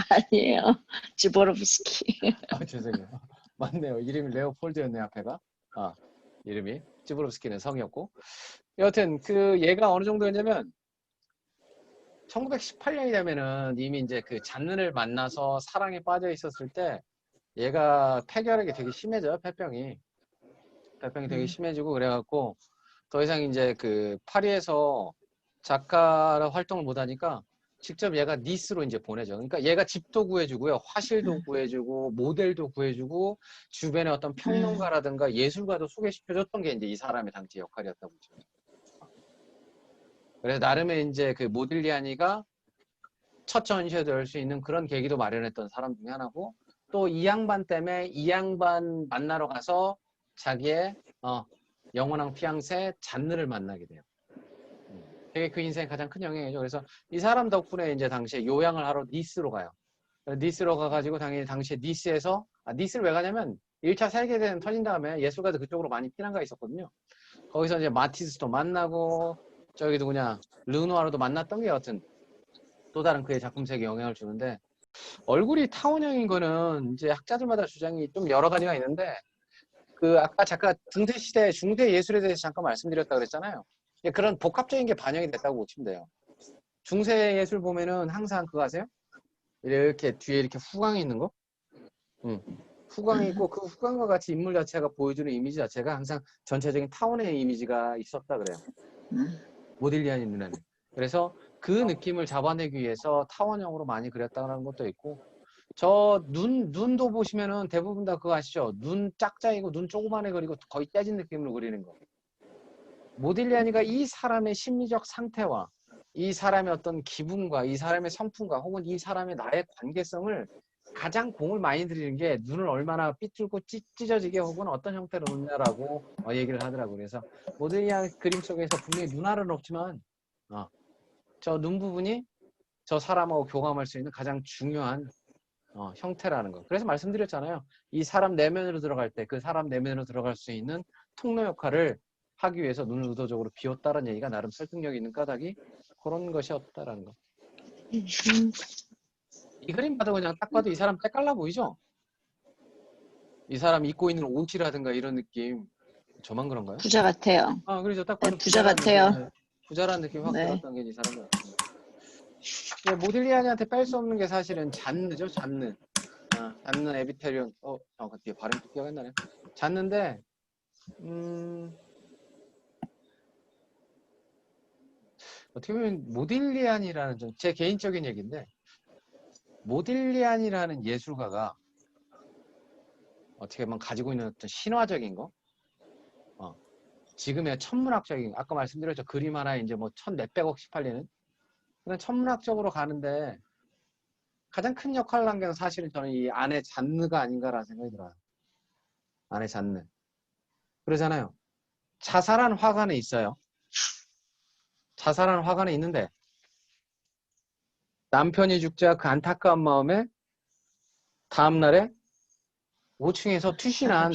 아니에요. 지보르브스키.
죄송해요. 맞네요. 이름이 레오폴드였네 앞에가. 이름이 찌브롭스키는 성이었고. 여하튼 그 얘가 어느 정도였냐면 1918년이 되면은 이미 이제 그 잔느를 만나서 사랑에 빠져 있었을 때 얘가 폐결핵이 되게 심해져요. 폐병이 되게 심해지고 그래갖고 더 이상 이제 그 파리에서 작가 활동을 못 하니까 직접 얘가 니스로 이제 보내죠. 그러니까 얘가 집도 구해주고요. 화실도 구해주고 모델도 구해주고 주변에 어떤 평론가라든가 예술가도 소개시켜줬던 게 이제 이 사람의 당시 역할이었다고 보죠. 그래서 나름의 이제 그 모딜리아니가 첫 전시회도 열 수 있는 그런 계기도 마련했던 사람 중에 하나고 또 이 양반 때문에 이 양반 만나러 가서 자기의 영원한 피앙세 잔느를 만나게 돼요. 되게 그 인생의 가장 큰 영향이죠. 그래서 이 사람 덕분에 이제 당시에 요양을 하러 니스로 가요. 니스로 가가지고 당연히 당시에 니스에서 니스를 왜 가냐면 1차 세계대전 터진 다음에 예술가들 그쪽으로 많이 피난가 있었거든요. 거기서 이제 마티스도 만나고 저기 누구냐 르누아르도 만났던 게 여튼 또 다른 그의 작품 세계에 영향을 주는데 얼굴이 타원형인 거는 이제 학자들마다 주장이 좀 여러 가지가 있는데 그 아까 잠깐 중세 예술에 대해서 잠깐 말씀드렸다 그랬잖아요. 그런 복합적인 게 반영이 됐다고 보시면 돼요. 중세 예술 보면은 항상 그거 아세요? 이렇게 뒤에 이렇게 후광이 있는 거? 후광이 있고 그 후광과 같이 인물 자체가 보여주는 이미지 자체가 항상 전체적인 타원의 이미지가 있었다 그래요. 모딜리아니 눈에는. 그래서 그 느낌을 잡아내기 위해서 타원형으로 많이 그렸다는 것도 있고 저 눈도 보시면은 대부분 다 그거 아시죠? 눈 짝짝이고 눈 조그만해 그리고 거의 떼진 느낌으로 그리는 거. 모딜리아니가 이 사람의 심리적 상태와 이 사람의 어떤 기분과 이 사람의 성품과 혹은 이 사람의 나의 관계성을 가장 공을 많이 들이는 게 눈을 얼마나 삐뚤고 찢어지게 혹은 어떤 형태로 놓냐라고 얘기를 하더라고요. 그래서 모딜리아니 그림 속에서 분명히 눈알은 없지만 저 눈 부분이 저 사람하고 교감할 수 있는 가장 중요한 형태라는 거. 그래서 말씀드렸잖아요. 이 사람 내면으로 들어갈 때 그 사람 내면으로 들어갈 수 있는 통로 역할을 하기 위해서 눈을 의도적으로 비웠다는 얘기가 나름 설득력 있는 까닭이 그런 것이었다라는 거. 이 그림 봐도 그냥 딱 봐도 이 사람 때깔나 보이죠? 이 사람 입고 있는 옷이라든가 이런 느낌 저만 그런가요?
부자 같아요.
그렇죠. 딱
네,
봐도
부자
부자라는
같아요.
느낌, 부자라는 느낌이 확
네.
들었던 게 이 사람 같습니다. 모딜리아니한테 뺄 수 없는 게 사실은 잔느죠, 잔느. 잔느 에비테리온. 잠깐 뒤에 발음이 또 기억이 안 나네. 잔느인데, 어떻게 보면 모딜리안이라는 제 개인적인 얘기인데 모딜리안이라는 예술가가 어떻게 보면 가지고 있는 어떤 신화적인 거 지금의 천문학적인 아까 말씀드렸죠. 그림 하나에 이제 뭐 천몇백억씩 팔리는 그런 천문학적으로 가는데 가장 큰 역할을 한 게 사실은 저는 이 안에 잔느가 아닌가라는 생각이 들어요. 안에 잔느. 그러잖아요. 자살한 화가는 있어요. 자살한 화가는 있는데 남편이 죽자 그 안타까운 마음에 다음날에 5층에서 투신한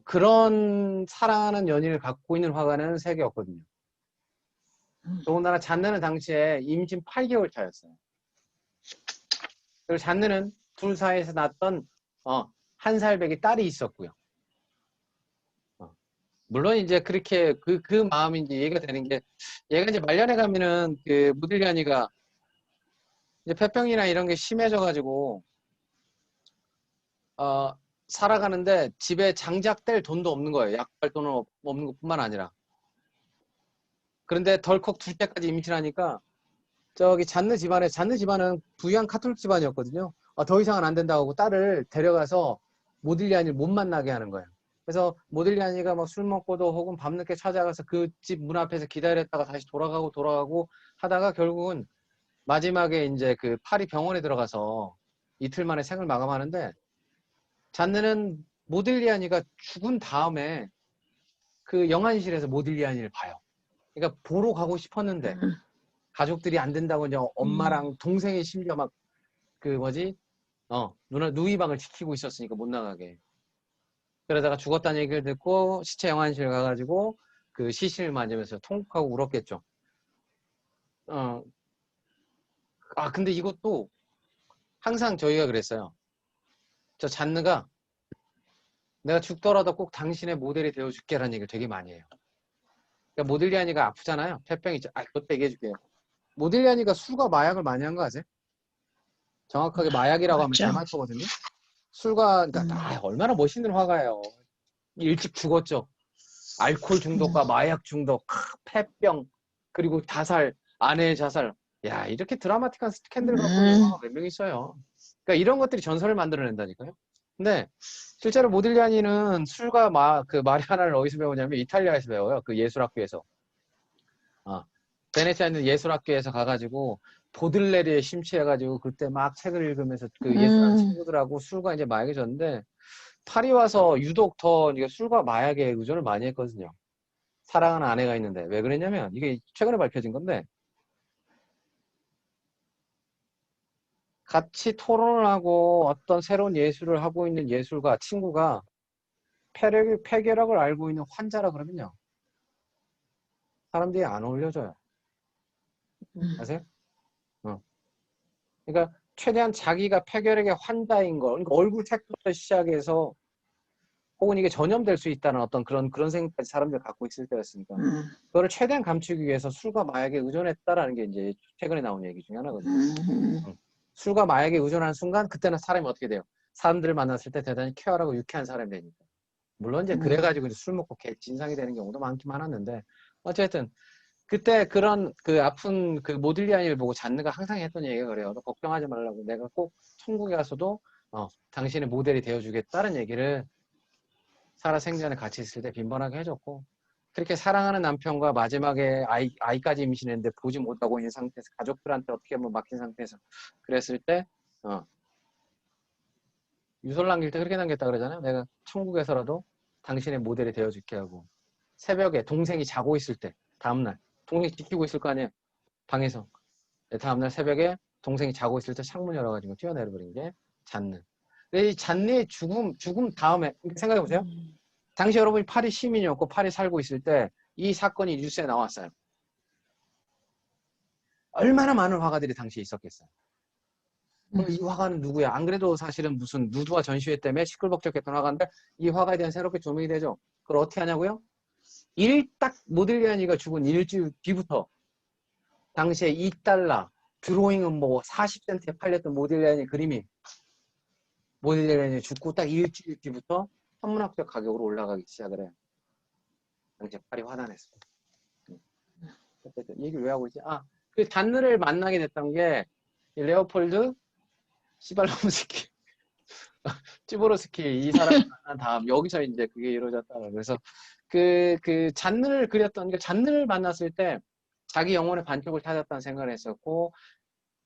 그런 사랑하는 연인을 갖고 있는 화가는 세 개 없거든요. 더군다나 잔느는 당시에 임신 8개월 차였어요. 그리고 잔느는 둘 사이에서 낳았던 한 살배기 딸이 있었고요. 물론 이제 그렇게 그 마음이 이제 이해가 되는 게 얘가 이제 말년에 가면은 그 모딜리아니가 이제 폐병이나 이런 게 심해져가지고 살아가는데 집에 장작 뗄 돈도 없는 거예요. 약할 돈은 없는 것뿐만 아니라. 그런데 덜컥 둘째까지 임신하니까 저기 잔느 집안은 부유한 카톨릭 집안이었거든요. 더 이상은 안 된다고 하고 딸을 데려가서 모딜리아니를 못 만나게 하는 거예요. 그래서 모딜리아니가 막 술 먹고도 혹은 밤늦게 찾아가서 그 집 문 앞에서 기다렸다가 다시 돌아가고 하다가 결국은 마지막에 이제 그 파리 병원에 들어가서 이틀 만에 생을 마감하는데 잔느는 모딜리아니가 죽은 다음에 그 영안실에서 모딜리아니를 봐요. 그러니까 보러 가고 싶었는데 가족들이 안 된다고 이제 엄마랑 동생이 심지어 막 그 뭐지 누나 누이방을 지키고 있었으니까 못 나가게. 그러다가 죽었다는 얘기를 듣고 시체 영안실 가가지고 그 시신을 만지면서 통곡하고 울었겠죠. 근데 이것도 항상 저희가 그랬어요. 저 잔느가 내가 죽더라도 꼭 당신의 모델이 되어줄게라는 얘기를 되게 많이 해요. 그러니까 모딜리아니가 아프잖아요. 폐병이 있죠. 그것도 얘기해줄게요. 모딜리아니가 술과 마약을 많이 한 거 아세요? 정확하게 마약이라고 하면
맞죠?
제맛거거든요. 술과 그러니까 얼마나 멋있는 화가예요. 일찍 죽었죠. 알코올 중독과 마약 중독, 폐병, 그리고 자살, 아내의 자살. 야, 이렇게 드라마틱한 스캔들 갖고 있는 화가 몇 명 있어요. 그러니까 이런 것들이 전설을 만들어낸다니까요. 근데 실제로 모딜리아니는 술과 그 마리아나를 어디서 배우냐면 이탈리아에서 배워요. 그 예술학교에서. 베네치아 있는 예술학교에서 가가지고 보들레리에 심취해가지고 그때 막 책을 읽으면서 그 예술하는 친구들하고 술과 이제 마약에 졌는데 파리 와서 유독 더 이게 술과 마약에 의존을 많이 했거든요. 사랑하는 아내가 있는데 왜 그랬냐면 이게 최근에 밝혀진 건데 같이 토론을 하고 어떤 새로운 예술을 하고 있는 예술가 친구가 폐결핵을 앓고 있는 환자라 그러면요 사람들이 안 어울려져요. 아세요? 어. 그러니까 최대한 자기가 폐결핵의 환자인 거, 그러니까 얼굴 색부터 시작해서 혹은 이게 전염될 수 있다는 어떤 그런 생각까지 사람들이 갖고 있을 때였으니까 그거를 최대한 감추기 위해서 술과 마약에 의존했다라는 게 이제 최근에 나온 얘기 중에 하나거든요. 술과 마약에 의존하는 순간 그때는 사람이 어떻게 돼요? 사람들을 만났을 때 대단히 쾌활하고 유쾌한 사람이 되니까. 물론 이제 그래가지고 이제 술 먹고 진상이 되는 경우도 많긴 많았는데 어쨌든 그때 그런 그 아픈 그 모딜리아니를 보고 잔느가 항상 했던 얘기가 그래요. 너 걱정하지 말라고 내가 꼭 천국에 가서도 당신의 모델이 되어주겠다는 얘기를 살아 생전에 같이 있을 때 빈번하게 해줬고 그렇게 사랑하는 남편과 마지막에 아이까지 임신했는데 보지 못하고 있는 상태에서 가족들한테 어떻게 보면 막힌 상태에서 그랬을 때 유설 남길 때 그렇게 남겼다 그러잖아요. 내가 천국에서라도 당신의 모델이 되어줄게 하고 새벽에 동생이 자고 있을 때 다음날 동생이 지키고 있을 거 아니에요. 방에서 다음날 새벽에 동생이 자고 있을 때 창문 열어가지고 뛰어내려버린 게 잔느. 근데 이 잔느의 죽음 다음에 생각해보세요. 당시 여러분이 파리 시민이었고 파리 살고 있을 때 이 사건이 뉴스에 나왔어요. 얼마나 많은 화가들이 당시에 있었겠어요. 이 화가는 누구야? 안 그래도 사실은 무슨 누드화 전시회 때문에 시끌벅적했던 화가인데 이 화가에 대한 새롭게 조명이 되죠. 그걸 어떻게 하냐고요? 딱 모딜리아니가 죽은 일주일 뒤부터 당시에 2달러 드로잉은 뭐 40센트에 팔렸던 모딜리아니 그림이 모딜리아니 죽고 딱 일주일 뒤부터 천문학적 가격으로 올라가기 시작을 해요. 당시에 파리 화단에서. 어쨌든 얘기를 왜 하고 있지? 그 잔느를 만나게 됐던 게 레오폴드 시발로스키 찌보로스키 이 사람을 만난 다음 여기서 이제 그게 이루어졌다. 그래서 그 잔느를 그렸던 게 잔느를 만났을 때 자기 영혼의 반쪽을 찾았다는 생각을 했었고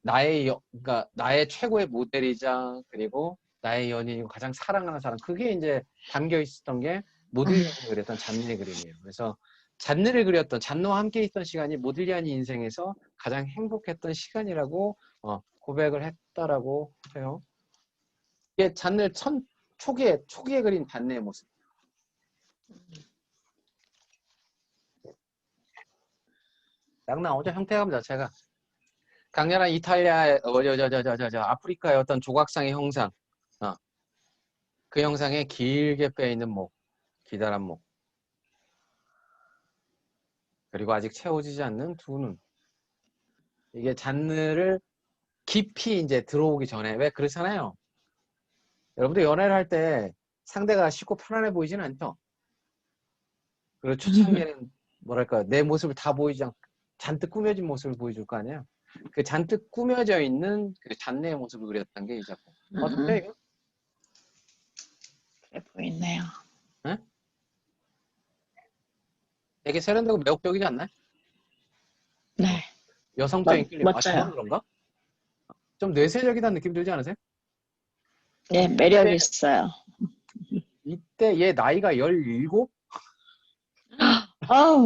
그러니까 나의 최고의 모델이자 그리고 나의 연인이고 가장 사랑하는 사람 그게 이제 담겨 있었던 게 모딜리아니가 그렸던 잔느의 그림이에요. 그래서 잔느와 함께 있던 시간이 모딜리아니 인생에서 가장 행복했던 시간이라고 고백을 했다라고 해요. 이게 잔느 초기에 그린 잔느의 모습. 딱 나오죠. 형태감 자체가 강렬한 이탈리아 아프리카의 어떤 조각상의 형상. 그 형상에 길게 빼있는 목, 기다란 목. 그리고 아직 채워지지 않는 두 눈. 이게 잔느를 깊이 이제 들어오기 전에 왜 그렇잖아요. 여러분들 연애를 할 때 상대가 쉽고 편안해 보이지는 않죠. 그리고 초창기에는 뭐랄까 내 모습을 다 보이지 않고 잔뜩 꾸며진 모습을 보여줄 거 아니에요. 그 잔뜩 꾸며져 있는 그 잔내의 모습을 그렸던 게 이 작품. 어떻게 이거?
그래 보이네요.
네? 되게 세련되고 매혹적이지 않나요?
네.
여성적인 끌림. 아, 저만
멋져요.
그런가? 좀 뇌세적이다는 느낌 들지 않으세요?
네, 매력 있어요.
이때 얘 나이가 17?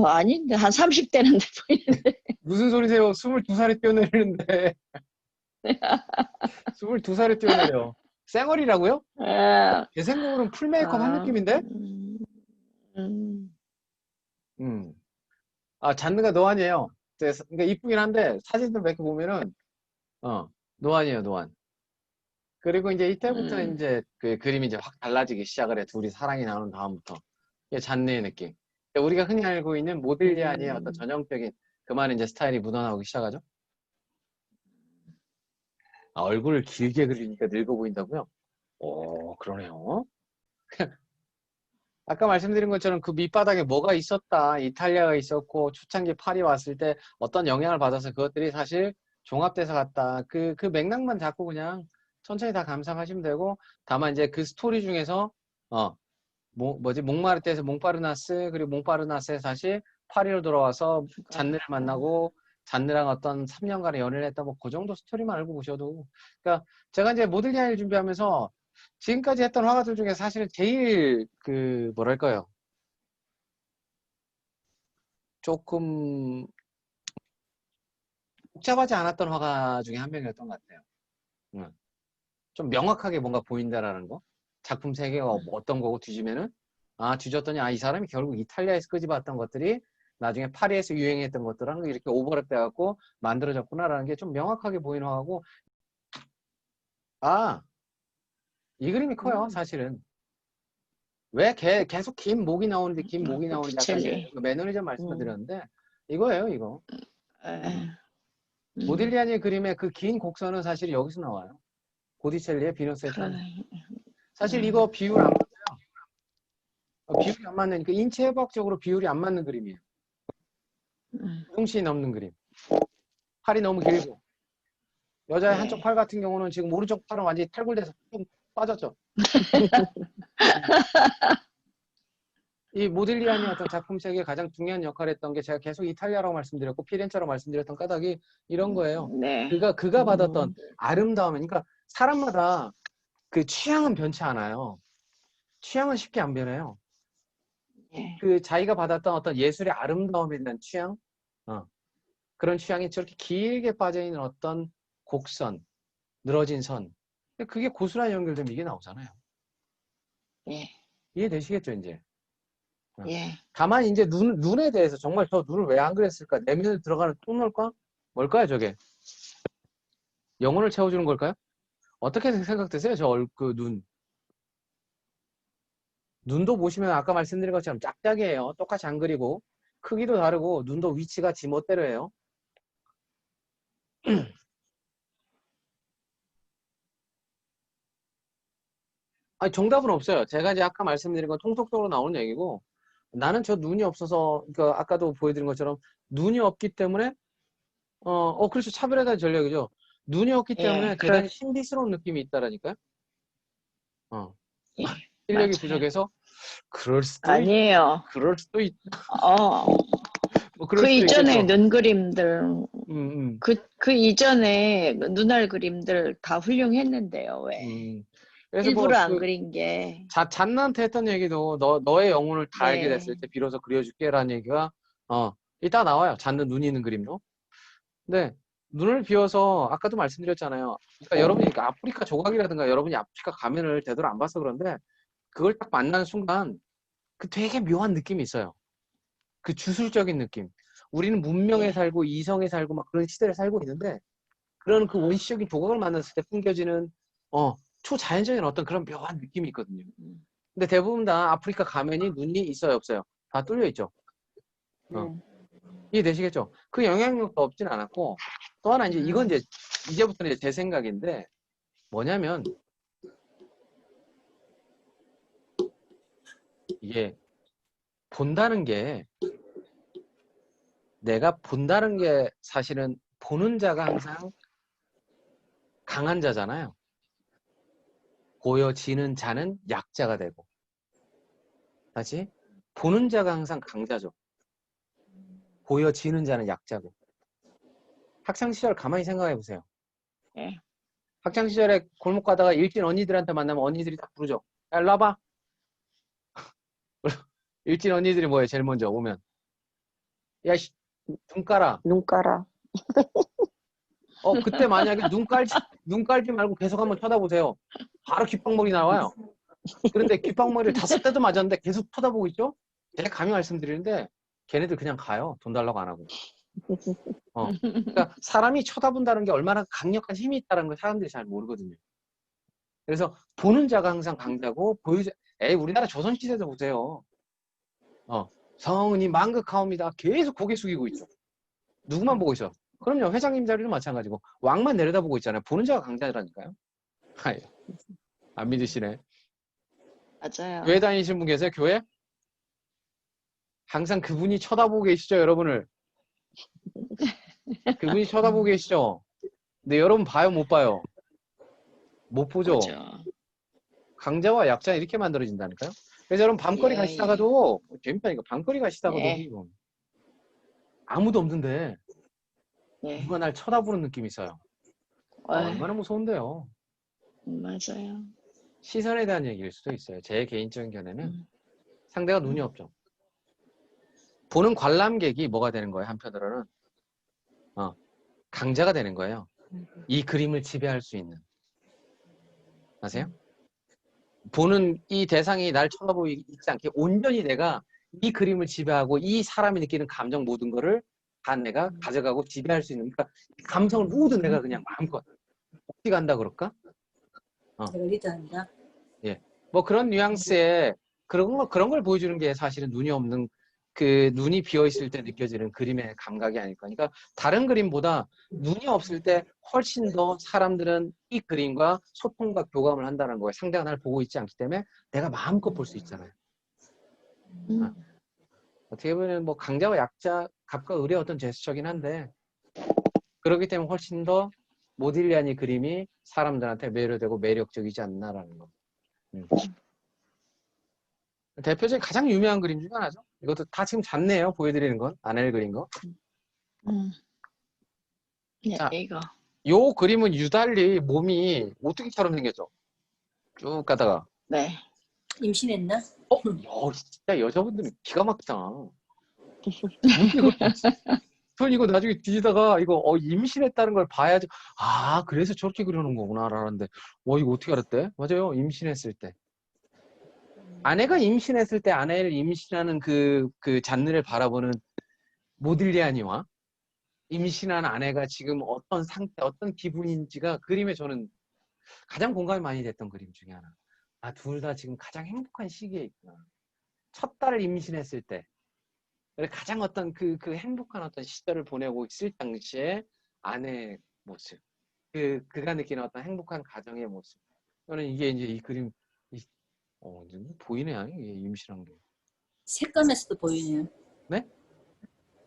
아닌데 한 30대는데 보이는데.
무슨 소리세요? 22살에 뛰어내리는데 22살에 뛰어내려. 쌩얼이라고요?
아,
제 생각으로는 풀 메이크업 한
아,
느낌인데?
음,
음. 아, 잔느가 노안이에요. 그러니까 이쁘긴 한데 사진들 몇 개 보면은 노안이에요, 노안. 그리고 이제 이때부터
음,
이제 그 그림이 이제 확 달라지기 시작을 해. 둘이 사랑이 나눈 다음부터. 이게 잔느의 느낌. 우리가 흔히 알고 있는 모딜리아니의 어떤 전형적인 그만의 이제 스타일이 묻어나오기 시작하죠. 아, 얼굴을 길게 그리니까 늙어 보인다고요? 오, 그러네요. 아까 말씀드린 것처럼 그 밑바닥에 뭐가 있었다. 이탈리아가 있었고 초창기 파리 왔을 때 어떤 영향을 받아서 그것들이 사실 종합돼서 갔다. 그 맥락만 잡고 그냥 천천히 다 감상하시면 되고 다만 이제 그 스토리 중에서 몽마르트에서 몽파르나스 그리고 몽파르나스에 다시 파리로 돌아와서 잔느를 만나고 잔느랑 어떤 3년간의 연애를 했다. 뭐 그 정도 스토리만 알고 보셔도 그러니까 제가 이제 모들리안을 준비하면서 지금까지 했던 화가들 중에 사실은 제일 그 뭐랄까요 조금 복잡하지 않았던 화가 중에 한 명이었던 것 같아요. 응. 좀 명확하게 뭔가 보인다라는 거. 작품 세계가 어떤 거고 뒤지면은 뒤졌더니 이 사람이 결국 이탈리아에서 끄집어왔던 것들이 나중에 파리에서 유행했던 것들랑 이렇게 오버랩 돼갖고 만들어졌구나라는 게 좀 명확하게 보이는 화고 이 그림이 커요 사실은. 왜 계속 긴 목이 나오는지 긴 목이 나오는지 아까 이제
보티첼리.
그 매너리즘
음,
말씀드렸는데 이거예요 이거.
에,
모딜리아니의 그림의 그 긴 곡선은 사실 여기서 나와요. 보티첼리의 비너스의
그래,
탄생. 사실 이거 비율 안 맞아요. 비율이 안 맞는 그 인체해부학적으로 비율이 안 맞는 그림이에요. 중심이 넘는 그림. 팔이 너무 길고 여자의 한쪽
네.
팔 같은 경우는 지금 오른쪽 팔은 완전히 탈골돼서 좀 빠졌죠. 이 모딜리아니 어떤 작품 세계에 가장 중요한 역할을 했던 게 제가 계속 이탈리아라고 말씀드렸고 피렌체라고 말씀드렸던 까닭이 이런 거예요.
네.
그가 받았던 아름다움, 그러니까 사람마다 그 취향은 변치 않아요. 취향은 쉽게 안 변해요.
네.
그 자기가 받았던 어떤 예술의 아름다움에 대한 취향, 그런 취향이 저렇게 길게 빠져있는 어떤 곡선, 늘어진 선. 그게 고스란히 연결되면 이게 나오잖아요.
예.
이해되시겠죠, 이제? 어.
예.
다만 이제 눈에 대해서 정말 저 눈을 왜 안 그렸을까? 내면에 들어가는 톤일까? 뭘까요, 저게? 영혼을 채워주는 걸까요? 어떻게 생각되세요, 그 눈? 눈도 보시면 아까 말씀드린 것처럼 짝짝이에요. 똑같이 안 그리고 크기도 다르고 눈도 위치가 지멋대로 해요. 아니, 정답은 없어요. 제가 이제 아까 말씀드린 건 통속적으로 나오는 얘기고 나는 저 눈이 없어서 그러니까 아까도 보여드린 것처럼 눈이 없기 때문에 그렇죠. 차별에 대한 전략이죠. 눈이 없기
예.
때문에 대단히 신비스러운 느낌이 있다라니까요. 어,
예.
실력이
맞아요.
부족해서
아니에요.
그럴 수도 있,
어,
뭐 그럴
그
수도
이전에
있겠죠.
눈 그림들,
음, 음,
그 이전에 눈알 그림들 다 훌륭했는데요, 왜.
음. 그래서 뭐
일부러 안
그
그린 게.
잔나한테 했던 얘기도 너의 영혼을 다 알게 됐을
네.
때 비로소 그려줄게라는 얘기가 이따 나와요. 잔는 눈이 있는 그림도. 근데 눈을 비워서 아까도 말씀드렸잖아요. 그러니까 여러분이 그러니까 아프리카 조각이라든가 여러분이 아프리카 가면을 제대로 안 봐서 그런데 그걸 딱 만나는 순간 그 되게 묘한 느낌이 있어요. 그 주술적인 느낌. 우리는 문명에
예.
살고 이성에 살고 막 그런 시대를 살고 있는데 그런 그 원시적인 조각을 만났을 때 풍겨지는 초자연적인 어떤 그런 묘한 느낌이 있거든요. 근데 대부분 다 아프리카 가면이 눈이 있어요, 없어요? 다 뚫려 있죠. 어.
음.
이해되시겠죠? 그 영향력도 없진 않았고 또 하나 이제 이건 이제 이제부터는 이제 제 생각인데 뭐냐면 이게 본다는 게 내가 본다는 게 사실은 보는 자가 항상 강한 자잖아요. 보여지는 자는 약자가 되고 다시 보는 자가 항상 강자죠. 보여지는 자는 약자고. 학창시절 가만히 생각해 보세요.
예.
학창시절에 골목 가다가 일진 언니들한테 만나면 언니들이 딱 부르죠. 야, 일로 와봐. 일진 언니들이 뭐예요? 제일 먼저 오면. 야, 씨, 눈 깔아.
눈가라.
그때 만약에 눈 깔지 말고 계속 한번 쳐다보세요. 바로 귓방머리 나와요. 그런데 귓방머리를 5대도 맞았는데 계속 쳐다보고 있죠? 제가 감히 말씀드리는데 걔네들 그냥 가요. 돈 달라고 안 하고. 그러니까 사람이 쳐다본다는 게 얼마나 강력한 힘이 있다는 걸 사람들이 잘 모르거든요. 그래서 보는 자가 항상 강자고 우리나라 조선시대도 보세요. 성은이 망극하옵니다. 계속 고개 숙이고 있죠. 누구만 보고 있어? 그럼요. 회장님 자리도 마찬가지고 왕만 내려다보고 있잖아요. 보는 자가 강자라니까요. 아유, 안 믿으시네.
맞아요.
교회 다니시는 분 계세요? 교회? 항상 그분이 쳐다보고 계시죠, 여러분을. 그분이 쳐다보고 계시죠. 근데 여러분 봐요, 못 봐요? 못 보죠.
그죠.
강자와 약자 이렇게 만들어진다니까요. 그래서 여러분 밤거리
예,
가시다가도 재밌다니까. 밤거리 가시다가도
예.
아무도 없는데
예.
누가 날 쳐다보는 느낌이 있어요. 얼마나 무서운데요.
맞아요.
시선에 대한 얘기일 수도 있어요. 제 개인적인 견해는 상대가 눈이 없죠. 보는 관람객이 뭐가 되는 거예요? 한편으로는 강자가 되는 거예요. 이 그림을 지배할 수 있는. 아세요? 보는 이 대상이 날 쳐다보지 않게 온전히 내가 이 그림을 지배하고 이 사람이 느끼는 감정 모든 거를 다 내가 가져가고 지배할 수 있는. 그러니까 감성을 모두 내가 그냥 마음껏 어떻게 간다 그럴까?
내가 리드한다.
예, 뭐 그런 뉘앙스의 그런 걸 보여주는 게 사실은 눈이 없는 그 눈이 비어 있을 때 느껴지는 그림의 감각이 아닐까. 그러니까 다른 그림보다 눈이 없을 때 훨씬 더 사람들은 이 그림과 소통과 교감을 한다는 거예요. 상대가 날 보고 있지 않기 때문에 내가 마음껏 볼 수 있잖아요. 어떻게 보면 뭐 강자와 약자, 갑과 을의 어떤 제스처긴 한데 그렇기 때문에 훨씬 더 모딜리아니 그림이 사람들한테 매료되고 매력적이지 않나라는 거. 대표적인 가장 유명한 그림 중에 하나죠. 이것도 다 지금 잤네요. 보여드리는 건 아넬 그린 거.
네,
자,
이거.
요 그림은 유달리 몸이 오뚜기처럼 생겼죠. 쭉 가다가.
네.
임신했나?
야, 진짜 여자분들은 기가 막히다. 전 이거 나중에 뒤지다가 이거 임신했다는 걸 봐야지. 아, 그래서 저렇게 그려놓은 거구나 라는데 이거 어떻게 알았대? 맞아요. 임신했을 때. 아내가 임신했을 때 아내를 임신하는 그 잔느를 바라보는 모딜리아니와 임신한 아내가 지금 어떤 상태, 어떤 기분인지가 그림에 저는 가장 공감이 많이 됐던 그림 중에 하나. 아, 둘 다 지금 가장 행복한 시기에 있구나. 첫 딸을 임신했을 때. 가장 어떤 그 행복한 어떤 시절을 보내고 있을 당시에 아내의 모습. 그가 느끼는 어떤 행복한 가정의 모습. 저는 이게 이제 이 그림, 이제 보이네, 이게 임신한 게.
색감에서도 보이네요.
네?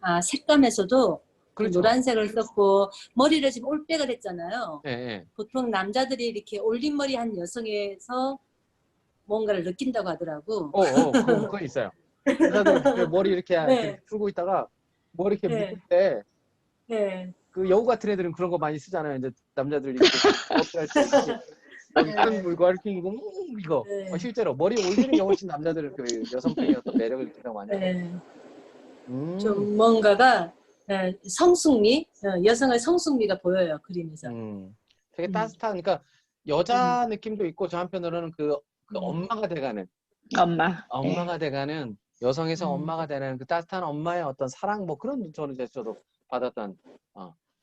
아, 색감에서도
그렇죠.
노란색을 썼고 머리를 지금 올백을 했잖아요.
예, 예.
보통 남자들이 이렇게 올림머리 한 여성에서 뭔가를 느낀다고 하더라고.
그건 있어요. 여자들 머리 이렇게
네.
풀고 있다가 머리 이렇게
네.
묶을 때
네.
그 여우 같은 애들은 그런 거 많이 쓰잖아요. 이제 남자들 이렇게 어필할 때 이렇게 끈 물고 이렇게 이거
네.
실제로 머리 올리는 게 훨씬 남자들 그 여성적인 어떤 매력을 느끼다고 많이 하거든요.
네. 좀 뭔가가 성숙미, 여성의 성숙미가 보여요 그림에서.
되게 따뜻한, 그러니까 여자 느낌도 있고 저 한편으로는 그 엄마가 돼가는 엄마가 돼가는 여성에서 엄마가 되는 그 따뜻한 엄마의 어떤 사랑 뭐 그런 저는 제스처도 받았던.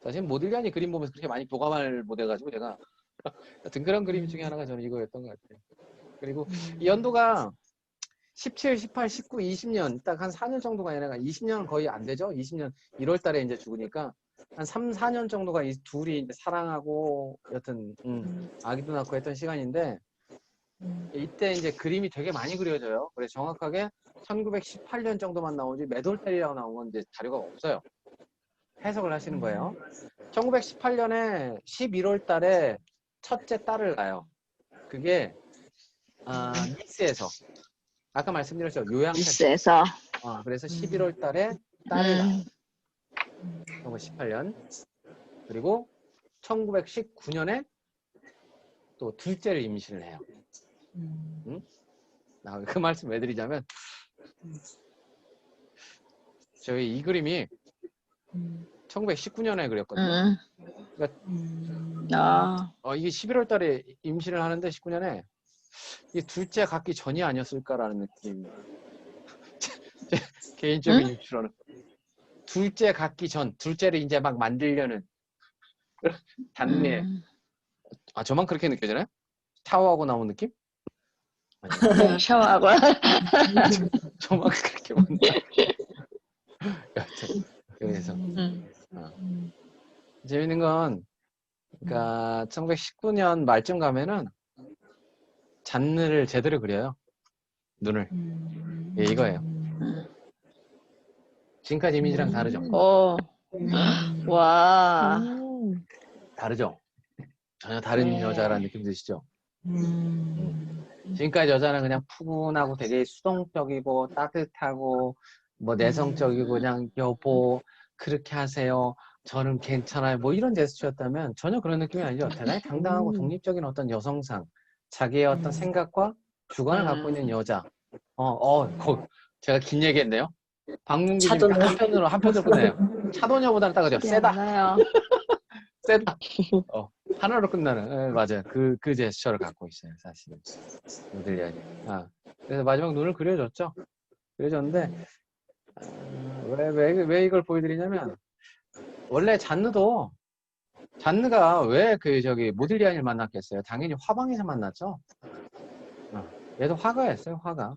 사실 모딜리아니 그림 보면서 그렇게 많이 교감을 못해가지고 제가 하여튼 그런 그림 중에 하나가 저는 이거였던 것 같아요. 그리고 이 연도가 17, 18, 19, 20년 딱 한 4년 정도가 아니라 20년은 거의 안 되죠. 20년 1월 달에 이제 죽으니까 한 3, 4년 정도가 이 둘이 이제 사랑하고 여튼 아기도 낳고 했던 시간인데 이때 이제 그림이 되게 많이 그려져요. 그래서 정확하게 1918년 정도만 나오지 몇 월 달이라고 나온 건 이제 자료가 없어요. 해석을 하시는 거예요. 1918년에 11월 달에 첫째 딸을 낳아요. 그게 니스에서 아까 말씀드렸죠. 요양원.
뉴스에서.
그래서 11월 달에 딸을 낳아요. 1918년. 그리고 1919년에 또 둘째를 임신을 해요. 그 말씀 왜 드리자면 저희 이 그림이 1919년에 그렸거든요. 그러니까 이게 11월 달에 임신을 하는데 19년에 이게 둘째 갖기 전이 아니었을까라는 느낌. 제 개인적인 유추로는 둘째 갖기 전, 둘째를 이제 막 만들려는 단내. 저만 그렇게 느껴지나요? 샤워하고 나온 느낌?
네, 샤워하고.
저만 그렇게 본다. 여튼 그래서 재밌는 건 그러니까 1919년 말쯤 가면은 잔느를 제대로 그려요. 눈을. 예, 이거예요. 지금까지 이미지랑 다르죠?
와.
다르죠? 전혀 다른
네.
여자라는 느낌 드시죠? 지금까지 여자는 그냥 푸근하고 되게 수동적이고 따뜻하고 뭐 내성적이고 그냥 여보 그렇게 하세요. 저는 괜찮아요. 뭐 이런 제스처였다면 전혀 그런 느낌이 아니죠. 대단히 당당하고 독립적인 어떤 여성상, 자기의 어떤 생각과 주관을 갖고 있는 여자. 제가 긴 얘기했네요. 박문기 님이 딱 한편으로 끝내요. 차도녀보다는 딱 그죠? 세다.
많아요.
세다. 하나로 끝나는. 네, 맞아요. 그 제스처를 갖고 있어요, 사실은. 모델리안이. 그래서 마지막 눈을 그려줬죠. 그려줬는데 왜 이걸 보여드리냐면 원래 잔느가 왜 모딜리안을 만났겠어요? 당연히 화방에서 만났죠. 얘도 화가였어요, 화가.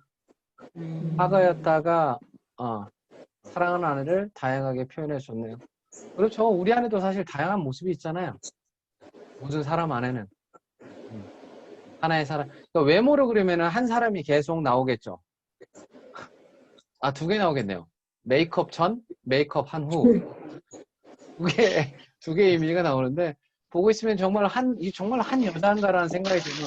화가였다가 사랑하는 아내를 다양하게 표현해 줬네요. 그렇죠. 우리 안에도 사실 다양한 모습이 있잖아요. 모든 사람 안에는 하나의 사람. 그러니까 외모로 그리면은 한 사람이 계속 나오겠죠. 두 개 나오겠네요. 메이크업 전, 메이크업 한 후. 두 개의 이미지가 나오는데 보고 있으면 정말 한 여자인가라는 생각이 드는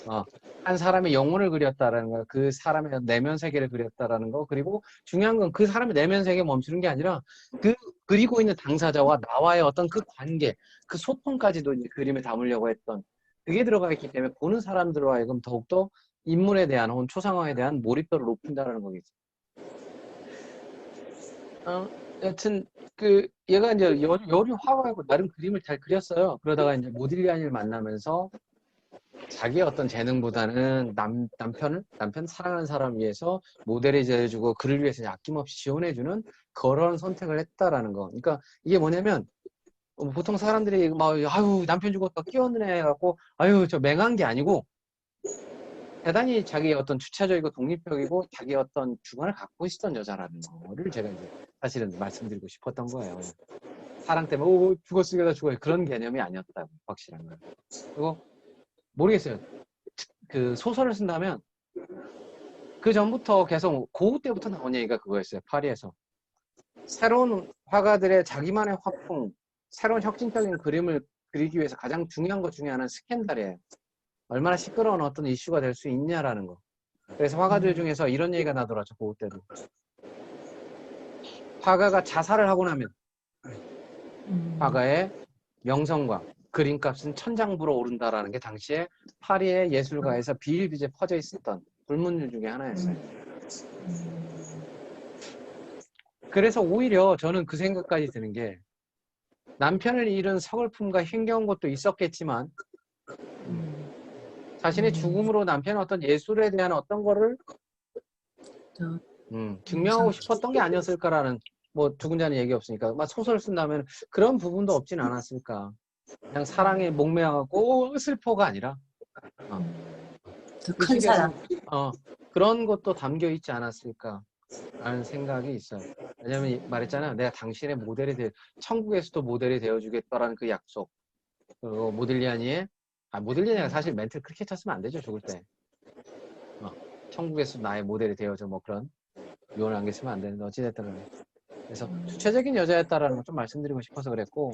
만큼 한 사람의 영혼을 그렸다라는 거, 그 사람의 내면 세계를 그렸다라는 거, 그리고 중요한 건 그 사람의 내면 세계에 멈추는 게 아니라 그 그리고 있는 당사자와 나와의 어떤 그 관계, 그 소통까지도 이제 그림에 담으려고 했던 그게 들어가 있기 때문에 보는 사람들로 하여금 더욱더 인물에 대한 혹은 초상화에 대한 몰입도를 높인다라는 거겠죠. 여튼 얘가 이제 여류 화가고 나름 그림을 잘 그렸어요. 그러다가 이제 모딜리안을 만나면서 자기의 어떤 재능보다는 남편 사랑하는 사람 위해서 모델이 돼주고 그를 위해서 아낌없이 지원해주는 그런 선택을 했다라는 거. 그러니까 이게 뭐냐면 보통 사람들이 막 아유 남편 죽었다 끼얹는 애 갖고 아유 저 맹한 게 아니고 대단히 자기의 어떤 주체적이고 독립적이고 자기의 어떤 주관을 갖고 있었던 여자라는 거를 제가 이제 사실은 말씀드리고 싶었던 거예요. 사랑 때문에 죽었으니까 다 죽어요. 그런 개념이 아니었다고 확실한 거예요. 그리고 모르겠어요. 그 소설을 쓴다면 그 전부터 계속 고흐 때부터 나온 얘기가 그거였어요. 파리에서 새로운 화가들의 자기만의 화풍, 새로운 혁신적인 그림을 그리기 위해서 가장 중요한 것 중에 하나는 스캔들이에요. 얼마나 시끄러운 어떤 이슈가 될 수 있냐라는 거. 그래서 화가들 중에서 이런 얘기가 나더라죠. 고흐 때도. 화가가 자살을 하고 나면 화가의 명성과 그림값은 천장부로 오른다라는 게 당시에 파리의 예술가에서 비일비재 퍼져 있었던 불문율 중에 하나였어요. 그래서 오히려 저는 그 생각까지 드는 게 남편을 잃은 서글픔과 힘겨운 것도 있었겠지만 자신의 죽음으로 남편의 어떤 예술에 대한 어떤 거를 증명하고 싶었던 게 아니었을까라는 뭐 죽은 자는 얘기 없으니까 막 소설 쓴다면 그런 부분도 없진 않았을까. 그냥 사랑에 목매하고 슬퍼가 아니라
더 큰 사랑.
그런 것도 담겨 있지 않았을까. 라는 생각이 있어요. 왜냐면 말했잖아. 내가 당신의 모델이 천국에서도 모델이 되어주겠다라는 그 약속. 그리고 모딜리아니의, 모딜리아니가 사실 멘트를 그렇게 쳤으면 안 되죠, 죽을 때. 천국에서 나의 모델이 되어줘, 뭐 그런 유언을 남겼으면 안 되는데, 어찌됐든 간에. 그래서 주체적인 여자였다라는 걸 좀 말씀드리고 싶어서 그랬고,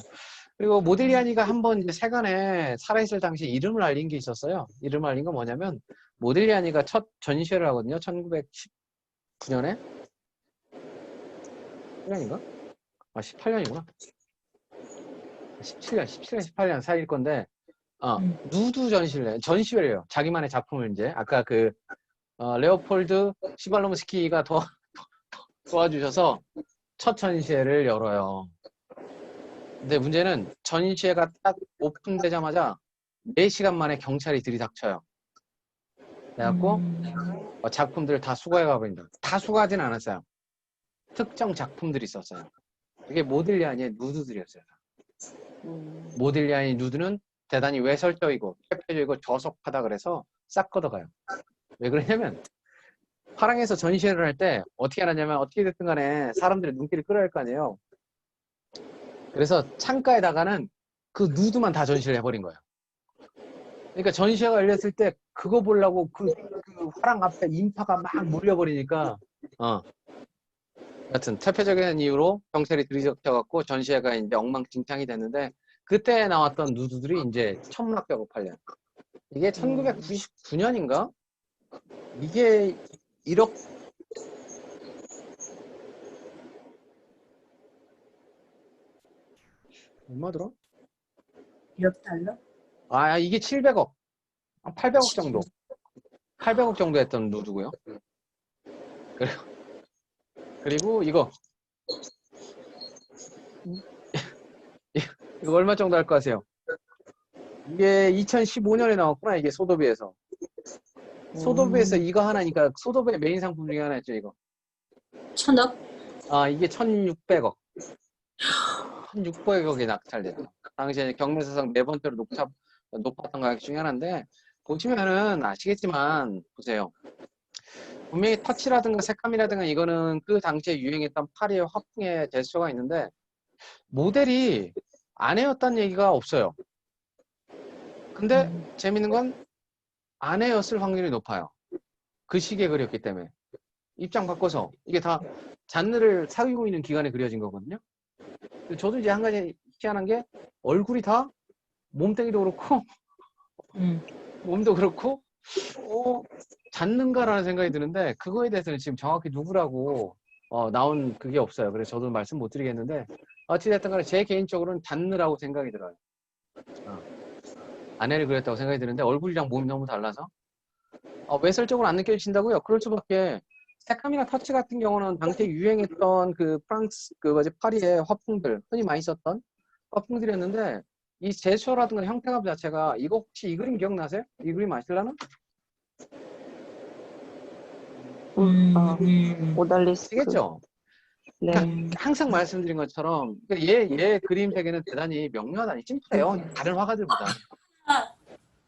그리고 모딜리아니가 한번 이제 세간에 살아있을 당시 이름을 알린 게 있었어요. 이름을 알린 건 뭐냐면, 모딜리아니가 첫 전시회를 하거든요. 1919년에? 8년인가? 18년이구나. 17년, 18년 사이일 건데, 누드 전시회래요. 자기만의 작품을 이제, 아까 레오폴드 시발로브스키가 도와주셔서 첫 전시회를 열어요. 근데 문제는 전시회가 딱 오픈되자마자 4시간 만에 경찰이 들이닥쳐요. 그래갖고 작품들을 다 수거해 가버린다. 다 수거하진 않았어요. 특정 작품들이 있었어요. 그게 모딜리아니의 누드들이었어요. 모딜리아니 누드는 대단히 외설적이고 퇴폐적이고 저속하다 그래서 싹 걷어가요. 왜 그러냐면 파랑에서 전시회를 할 때 어떻게 하냐면 어떻게 됐든 간에 사람들의 눈길을 끌어야 할 거 아니에요. 그래서 창가에다가는 그 누드만 다 전시를 해버린 거예요. 그러니까 전시회가 열렸을 때 그거 보려고 그 화랑 앞에 인파가 막 몰려버리니까 여튼 퇴폐적인 이유로 경찰이 들이닥쳐갖고 전시회가 이제 엉망진창이 됐는데 그때 나왔던 누드들이 이제 천문학적으로 팔려요. 이게 1999년인가? 이게 1억 얼마더라?
1억 달러?
이게 700억, 800억 정도. 800억 정도 했던 누드고요. 그리고 이거 얼마 정도 할 거 아세요? 이게 2015년에 나왔구나. 이게 소도비에서. 소도비에서 이거 하나니까 소도비의 메인 상품 중에 하나였죠. 이거.
1,000억?
이게 1,600억. 1,600억이 낙찰됐다. 당시에 경매사상 4번째로 높았던 가격 중에 하나인데 보시면은 아시겠지만 보세요. 분명히 터치라든가 색감이라든가 이거는 그 당시에 유행했던 파리의 화풍의 제스처가 있는데 모델이 아내였다는 얘기가 없어요. 근데 재밌는 건 아내였을 확률이 높아요. 그 시기에 그렸기 때문에. 입장 바꿔서 이게 다 잔느를 사귀고 있는 기간에 그려진 거거든요. 저도 이제 한 가지 희한한 게 얼굴이 다 몸뚱이도 그렇고 몸도 그렇고 잤는가라는 생각이 드는데 그거에 대해서는 지금 정확히 누구라고 나온 그게 없어요. 그래서 저도 말씀 못 드리겠는데 어찌됐든 간에 제 개인적으로는 잤느라고 생각이 들어요. 아내를 그렸다고 생각이 드는데 얼굴이랑 몸이 너무 달라서 외설적으로 안 느껴진다고요? 그럴 수밖에. 색감이나 터치 같은 경우는 당시에 유행했던 그 프랑스 파리의 화풍들 흔히 많이 썼던 화풍들이었는데 이 제스처라든가 형태감 자체가 이거 혹시 이 그림 기억나세요? 이 그림 아실라나?
오달리스크.
아시겠죠?
네.
그러니까 항상 말씀드린 것처럼 얘 그림 세계는 대단히 명료하다니 심플해요. 다른 화가들보다.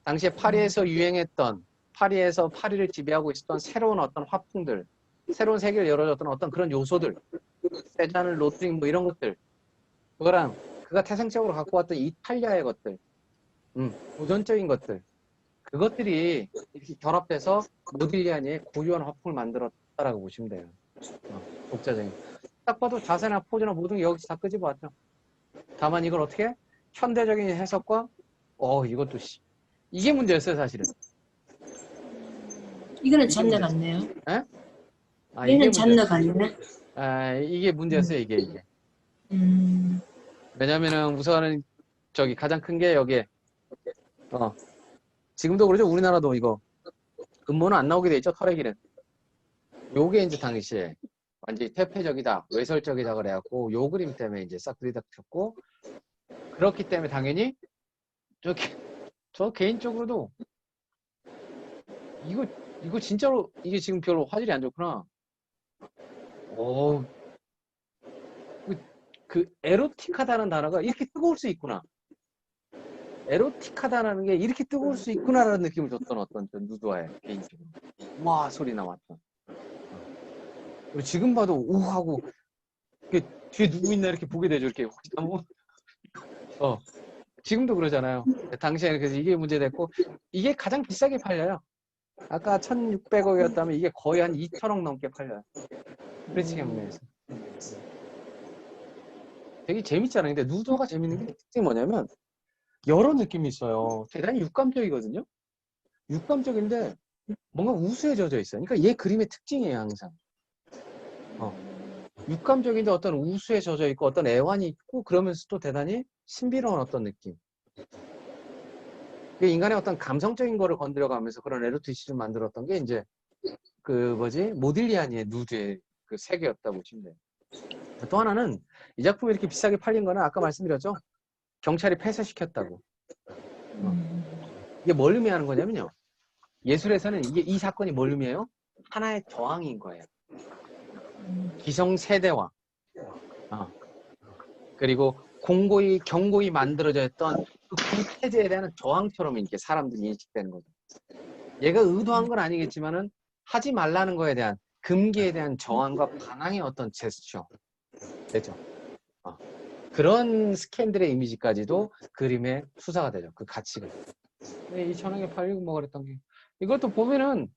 당시에 파리에서 유행했던 파리에서 파리를 지배하고 있었던 새로운 어떤 화풍들 새로운 세계를 열어줬던 어떤 그런 요소들 세잔, 로드링 뭐 이런 것들 그거랑 그가 태생적으로 갖고 왔던 이탈리아의 것들 도전적인 것들 그것들이 이렇게 결합돼서 모딜리아니의 고유한 화풍을 만들었다라고 보시면 돼요. 독자적인. 딱 봐도 자세나 포즈나 모든 게 여기서 다 끄집어왔죠. 다만 이걸 어떻게 현대적인 해석과 이것도 이게 문제였어요 사실은.
이거는 잔느 같네요.
에?
얘는 잔느 같네.
이게 문제였어요 이게. 왜냐면은 우선은 가장 큰 게 여기에 지금도 그러죠. 우리나라도 이거 근본은 안 나오게 돼 있죠. 털의 요게 이제 당시에 완전히 퇴폐적이다, 외설적이다 그래갖고 요 그림 때문에 이제 싹 들이닥쳤고 그렇기 때문에 당연히 저 개인적으로도 이거 진짜로 이게 지금 별로 화질이 안 좋구나. 그 에로틱하다는 단어가 이렇게 뜨거울 수 있구나. 에로틱하다는 게 이렇게 뜨거울 수 있구나라는 느낌을 줬던 어떤 누드와의 개인적으로 와 소리 나왔던. 그리고 지금 봐도 오 하고 이렇게 뒤에 누구 있나 이렇게 보게 되죠. 이렇게 혹시 너무 지금도 그러잖아요. 당시에는 그래서 이게 문제됐고 이게 가장 비싸게 팔려요. 아까 1,600억이었다면 이게 거의 한 2,000억 넘게 팔려요. 프리츠 경매에서. 되게 재밌잖아요. 근데 누드가 재밌는 게 특징이 뭐냐면 여러 느낌이 있어요. 대단히 육감적이거든요. 육감적인데 뭔가 우수에 젖어 있어요. 그러니까 얘 그림의 특징이에요, 항상. 육감적인데 어떤 우수에 젖어 있고 어떤 애환이 있고 그러면서도 대단히 신비로운 어떤 느낌. 인간의 어떤 감성적인 거를 건드려가면서 그런 에로티시를 만들었던 게 이제 그 뭐지 모딜리아니의 누드의 그 세계였다고 보시면 돼요. 또 하나는 이 작품이 이렇게 비싸게 팔린 거는 아까 말씀드렸죠. 경찰이 폐쇄시켰다고. 이게 뭘 의미하는 거냐면요. 예술에서는 이 사건이 뭘 의미해요? 하나의 저항인 거예요. 기성세대화. 그리고 공고히 경고히 만들어져 있던 그 구태제에 대한 저항처럼 이렇게 사람들이 인식되는 거죠. 얘가 의도한 건 아니겠지만은 하지 말라는 거에 대한 금기에 대한 저항과 반항의 어떤 제스처 되죠. 그런 스캔들의 이미지까지도 그림의 수사가 되죠. 그 가치가. 2,000원에 팔리고 뭐 그랬던 게 이것도 보면은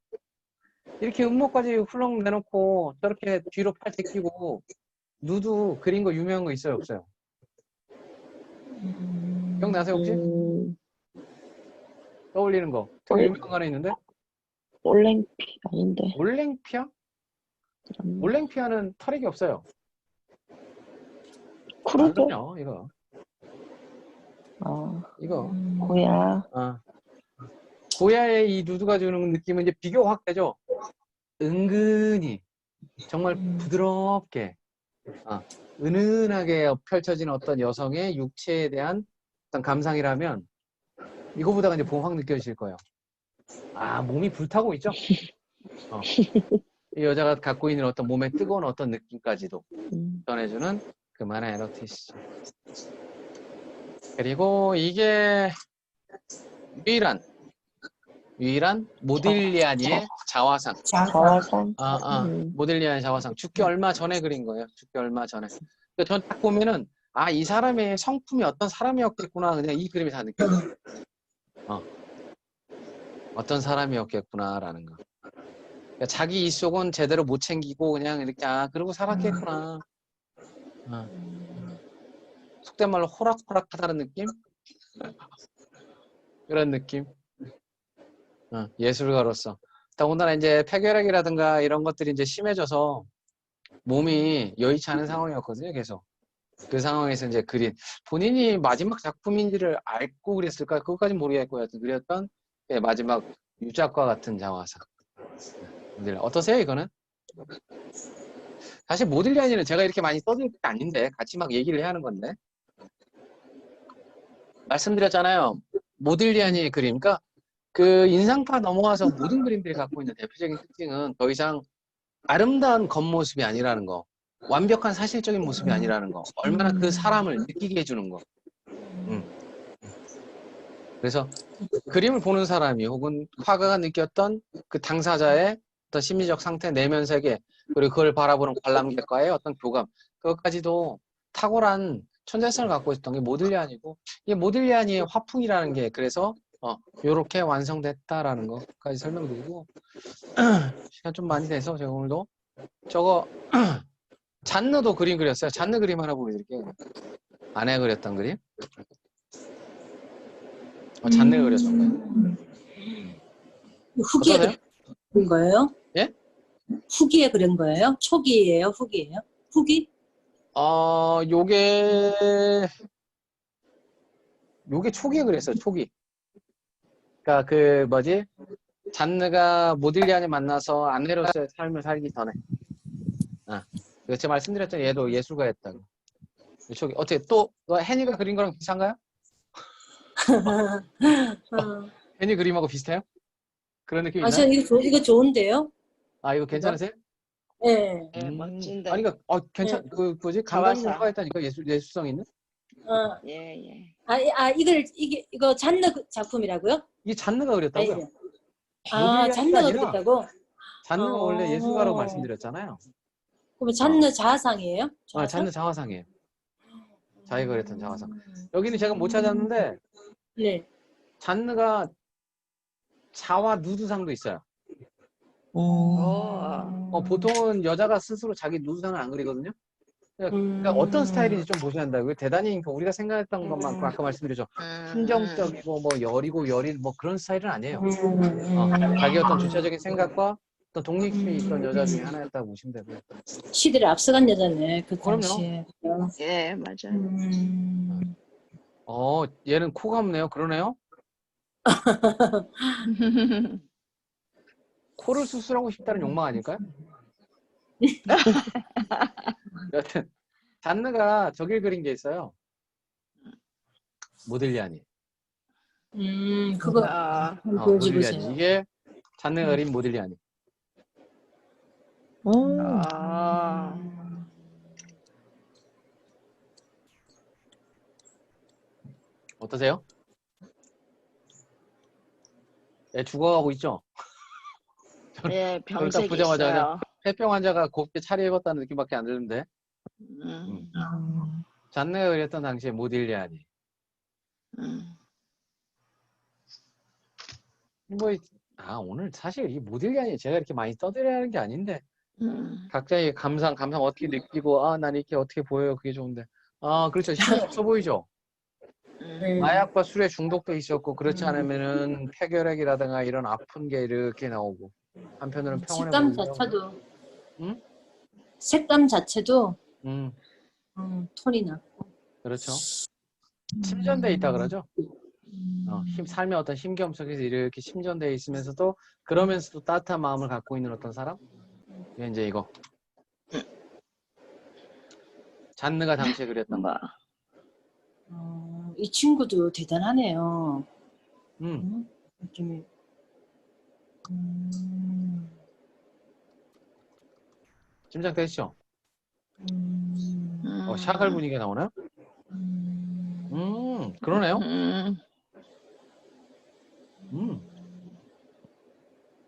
이렇게 음모까지 훌렁 내놓고 저렇게 뒤로 팔 제끼고 누드 그린 거 유명한 거 있어요, 없어요? 기억나세요 혹시? 떠올리는 거 되게 유명한 거 하나 있는데
올랭피 아닌데.
올랭피아? 올랭피아는 털액이 없어요.
크루즈?
그럼요, 이거
고야.
고야의 이 누드가 주는 느낌은 이제 비교가 확 되죠. 은근히 정말 부드럽게 은은하게 펼쳐진 어떤 여성의 육체에 대한 어떤 감상이라면 이거보다가 이제 확 느껴지실 거예요. 몸이 불타고 있죠. 이 여자가 갖고 있는 어떤 몸의 뜨거운 어떤 느낌까지도 전해주는 그만한 에로티시죠. 그리고 이게 유일한 모딜리아니의 자화상.
자화상.
모딜리아니의 자화상. 죽기 얼마 전에 그린 거예요. 죽기 얼마 전에. 전 딱 보면은 이 사람의 성품이 어떤 사람이었겠구나. 그냥 이 그림이 다 느껴져요. 어떤 사람이었겠구나라는 거. 그러니까 자기 입속은 제대로 못 챙기고 그냥 이렇게 그러고 살았겠구나. 속된 말로 호락호락하다는 느낌? 그런 느낌. 예술가로서. 더군다나 이제 폐결핵이라든가 이런 것들이 이제 심해져서 몸이 여의치 않은 상황이었거든요, 계속. 그 상황에서 이제 그린 본인이 마지막 작품인지를 알고 그랬을까? 그것까지는 모르겠고 하여튼 그렸던 마지막 유작과 같은 자화상. 어떠세요, 이거는? 사실 모딜리아니는 제가 이렇게 많이 써드릴 게 아닌데 같이 막 얘기를 해야 하는 건데 말씀드렸잖아요. 모딜리아니의 그림. 그러니까 그 인상파 넘어와서 모든 그림들이 갖고 있는 대표적인 특징은 더 이상 아름다운 겉모습이 아니라는 거. 완벽한 사실적인 모습이 아니라는 거. 얼마나 그 사람을 느끼게 해주는 거. 그래서 그림을 보는 사람이 혹은 화가가 느꼈던 그 당사자의 어떤 심리적 상태, 내면 세계, 그리고 그걸 바라보는 관람객과의 어떤 교감, 그것까지도 탁월한 천재성을 갖고 있었던 게 모딜리아니고, 이 모딜리아니의 화풍이라는 게 그래서 이렇게 완성됐다라는 것까지 설명드리고 시간 좀 많이 돼서 제가 오늘도 저거 잔느도 그림 그렸어요. 잔느 그림 하나 보여드릴게요. 아내 그렸던 그림. 잔느가 그렸던 거예요.
후기에
어떠세요?
그린 거예요?
예?
후기에 그린 거예요? 초기예요? 후기예요? 후기?
요게 초기에 그랬어요. 초기. 그러니까 그 뭐지? 잔느가 모딜리아니 만나서 아내로서의 삶을 살기 전에. 제가 말씀드렸잖아요. 얘도 예술가였다고. 초기. 어떻게 또 해니가 그린 거랑 비슷한가요? 해니 그림하고 비슷해요? 그런 느낌 있나요?
저 이거 좋은데요?
이거 괜찮으세요?
네.
멋진데.
아니, 그러니까 괜찮. 그 뭐지? 감각이
자화상.
살아있다니까 예술성 있는?
예.
이거 잔느 작품이라고요?
이게 잔느가 그렸다고요?
잔느가
모딜리아니가 아니라
그렸다고?
잔느가 원래 예술가라고 말씀드렸잖아요.
그러면 잔느 자화상이에요?
아,
자화상?
잔느 자화상이에요. 자기가 그랬던 자화상. 여기는 제가 못 찾았는데
네.
잔느가 자화 누드상도 있어요. 보통은 여자가 스스로 자기 누드상을 안 그리거든요. 그러니까 어떤 스타일인지 좀 보셔야 한다. 대단히 그러니까 우리가 생각했던 것만큼 아까 말씀드렸죠. 순정적이고 뭐 여리고 여릴 뭐 그런 스타일은 아니에요. 자기 어떤 주체적인 생각과 어떤 독립심이 있던 여자 중에 하나였다고 보시면 되고요.
시대를 앞서간 여자네 그
그럼요.
당시에.
예, 맞아요.
얘는 코가 없네요. 그러네요. 코를 수술하고 싶다는 욕망 아닐까요? 여튼 잔느가 저길 그린 게 있어요. 모딜리아니.
그거
아,
한번 보여주세요.
모딜리아니. 이게 잔느가 그린 모딜리아니.
아,
어떠세요? 얘 죽어가고 있죠?
예,
딱
병색이
보자마자 그냥
있어요.
폐병 환자가 곱게 차려입었다는 느낌밖에 안 드는데 잔느가 그렸던 당시에 모딜리아니. 오늘 사실 이 모딜리아니 제가 이렇게 많이 떠들어야 하는 게 아닌데 각자의 감상 어떻게 느끼고 난 이렇게 어떻게 보여요 그게 좋은데 그렇죠. 힘이 없어 보이죠. 마약과 술에 중독돼 있었고 그렇지 않으면은 폐결핵이라든가 이런 아픈 게 이렇게 나오고 한편으로는 평온해
색감
보이고요.
자체도
응?
색감 자체도
음,
톤이 났고.
그렇죠. 침전돼 있다 그러죠. 삶의 어떤 힘겨움 속에서 이렇게 침전돼 있으면서도 그러면서도 따뜻한 마음을 갖고 있는 어떤 사람? 이게 이제 이거 잔느가 당시에 그렸던 거.
이 친구도 대단하네요. 느낌이.
짐작되시죠? 샤갈 분위기가 나오나요? 그러네요.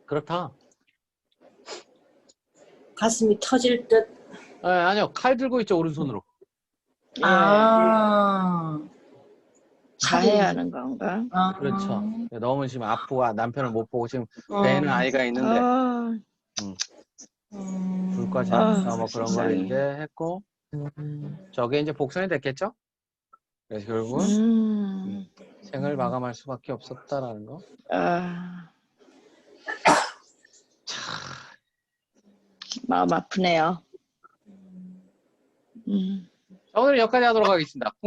그렇다.
가슴이 터질 듯.
아니요. 칼 들고 있죠, 오른손으로.
예, 자해하는 건가?
그렇죠. 너무 지금 아프고 남편을 못 보고 지금 배에는 아이가 있는데 불까지 하니까 뭐 그런 걸
세상에.
이제 했고 저게 이제 복선이 됐겠죠? 그래서 결국은 생을 마감할 수밖에 없었다라는 거.
마음 아프네요.
자, 오늘 여기까지 하도록 하겠습니다.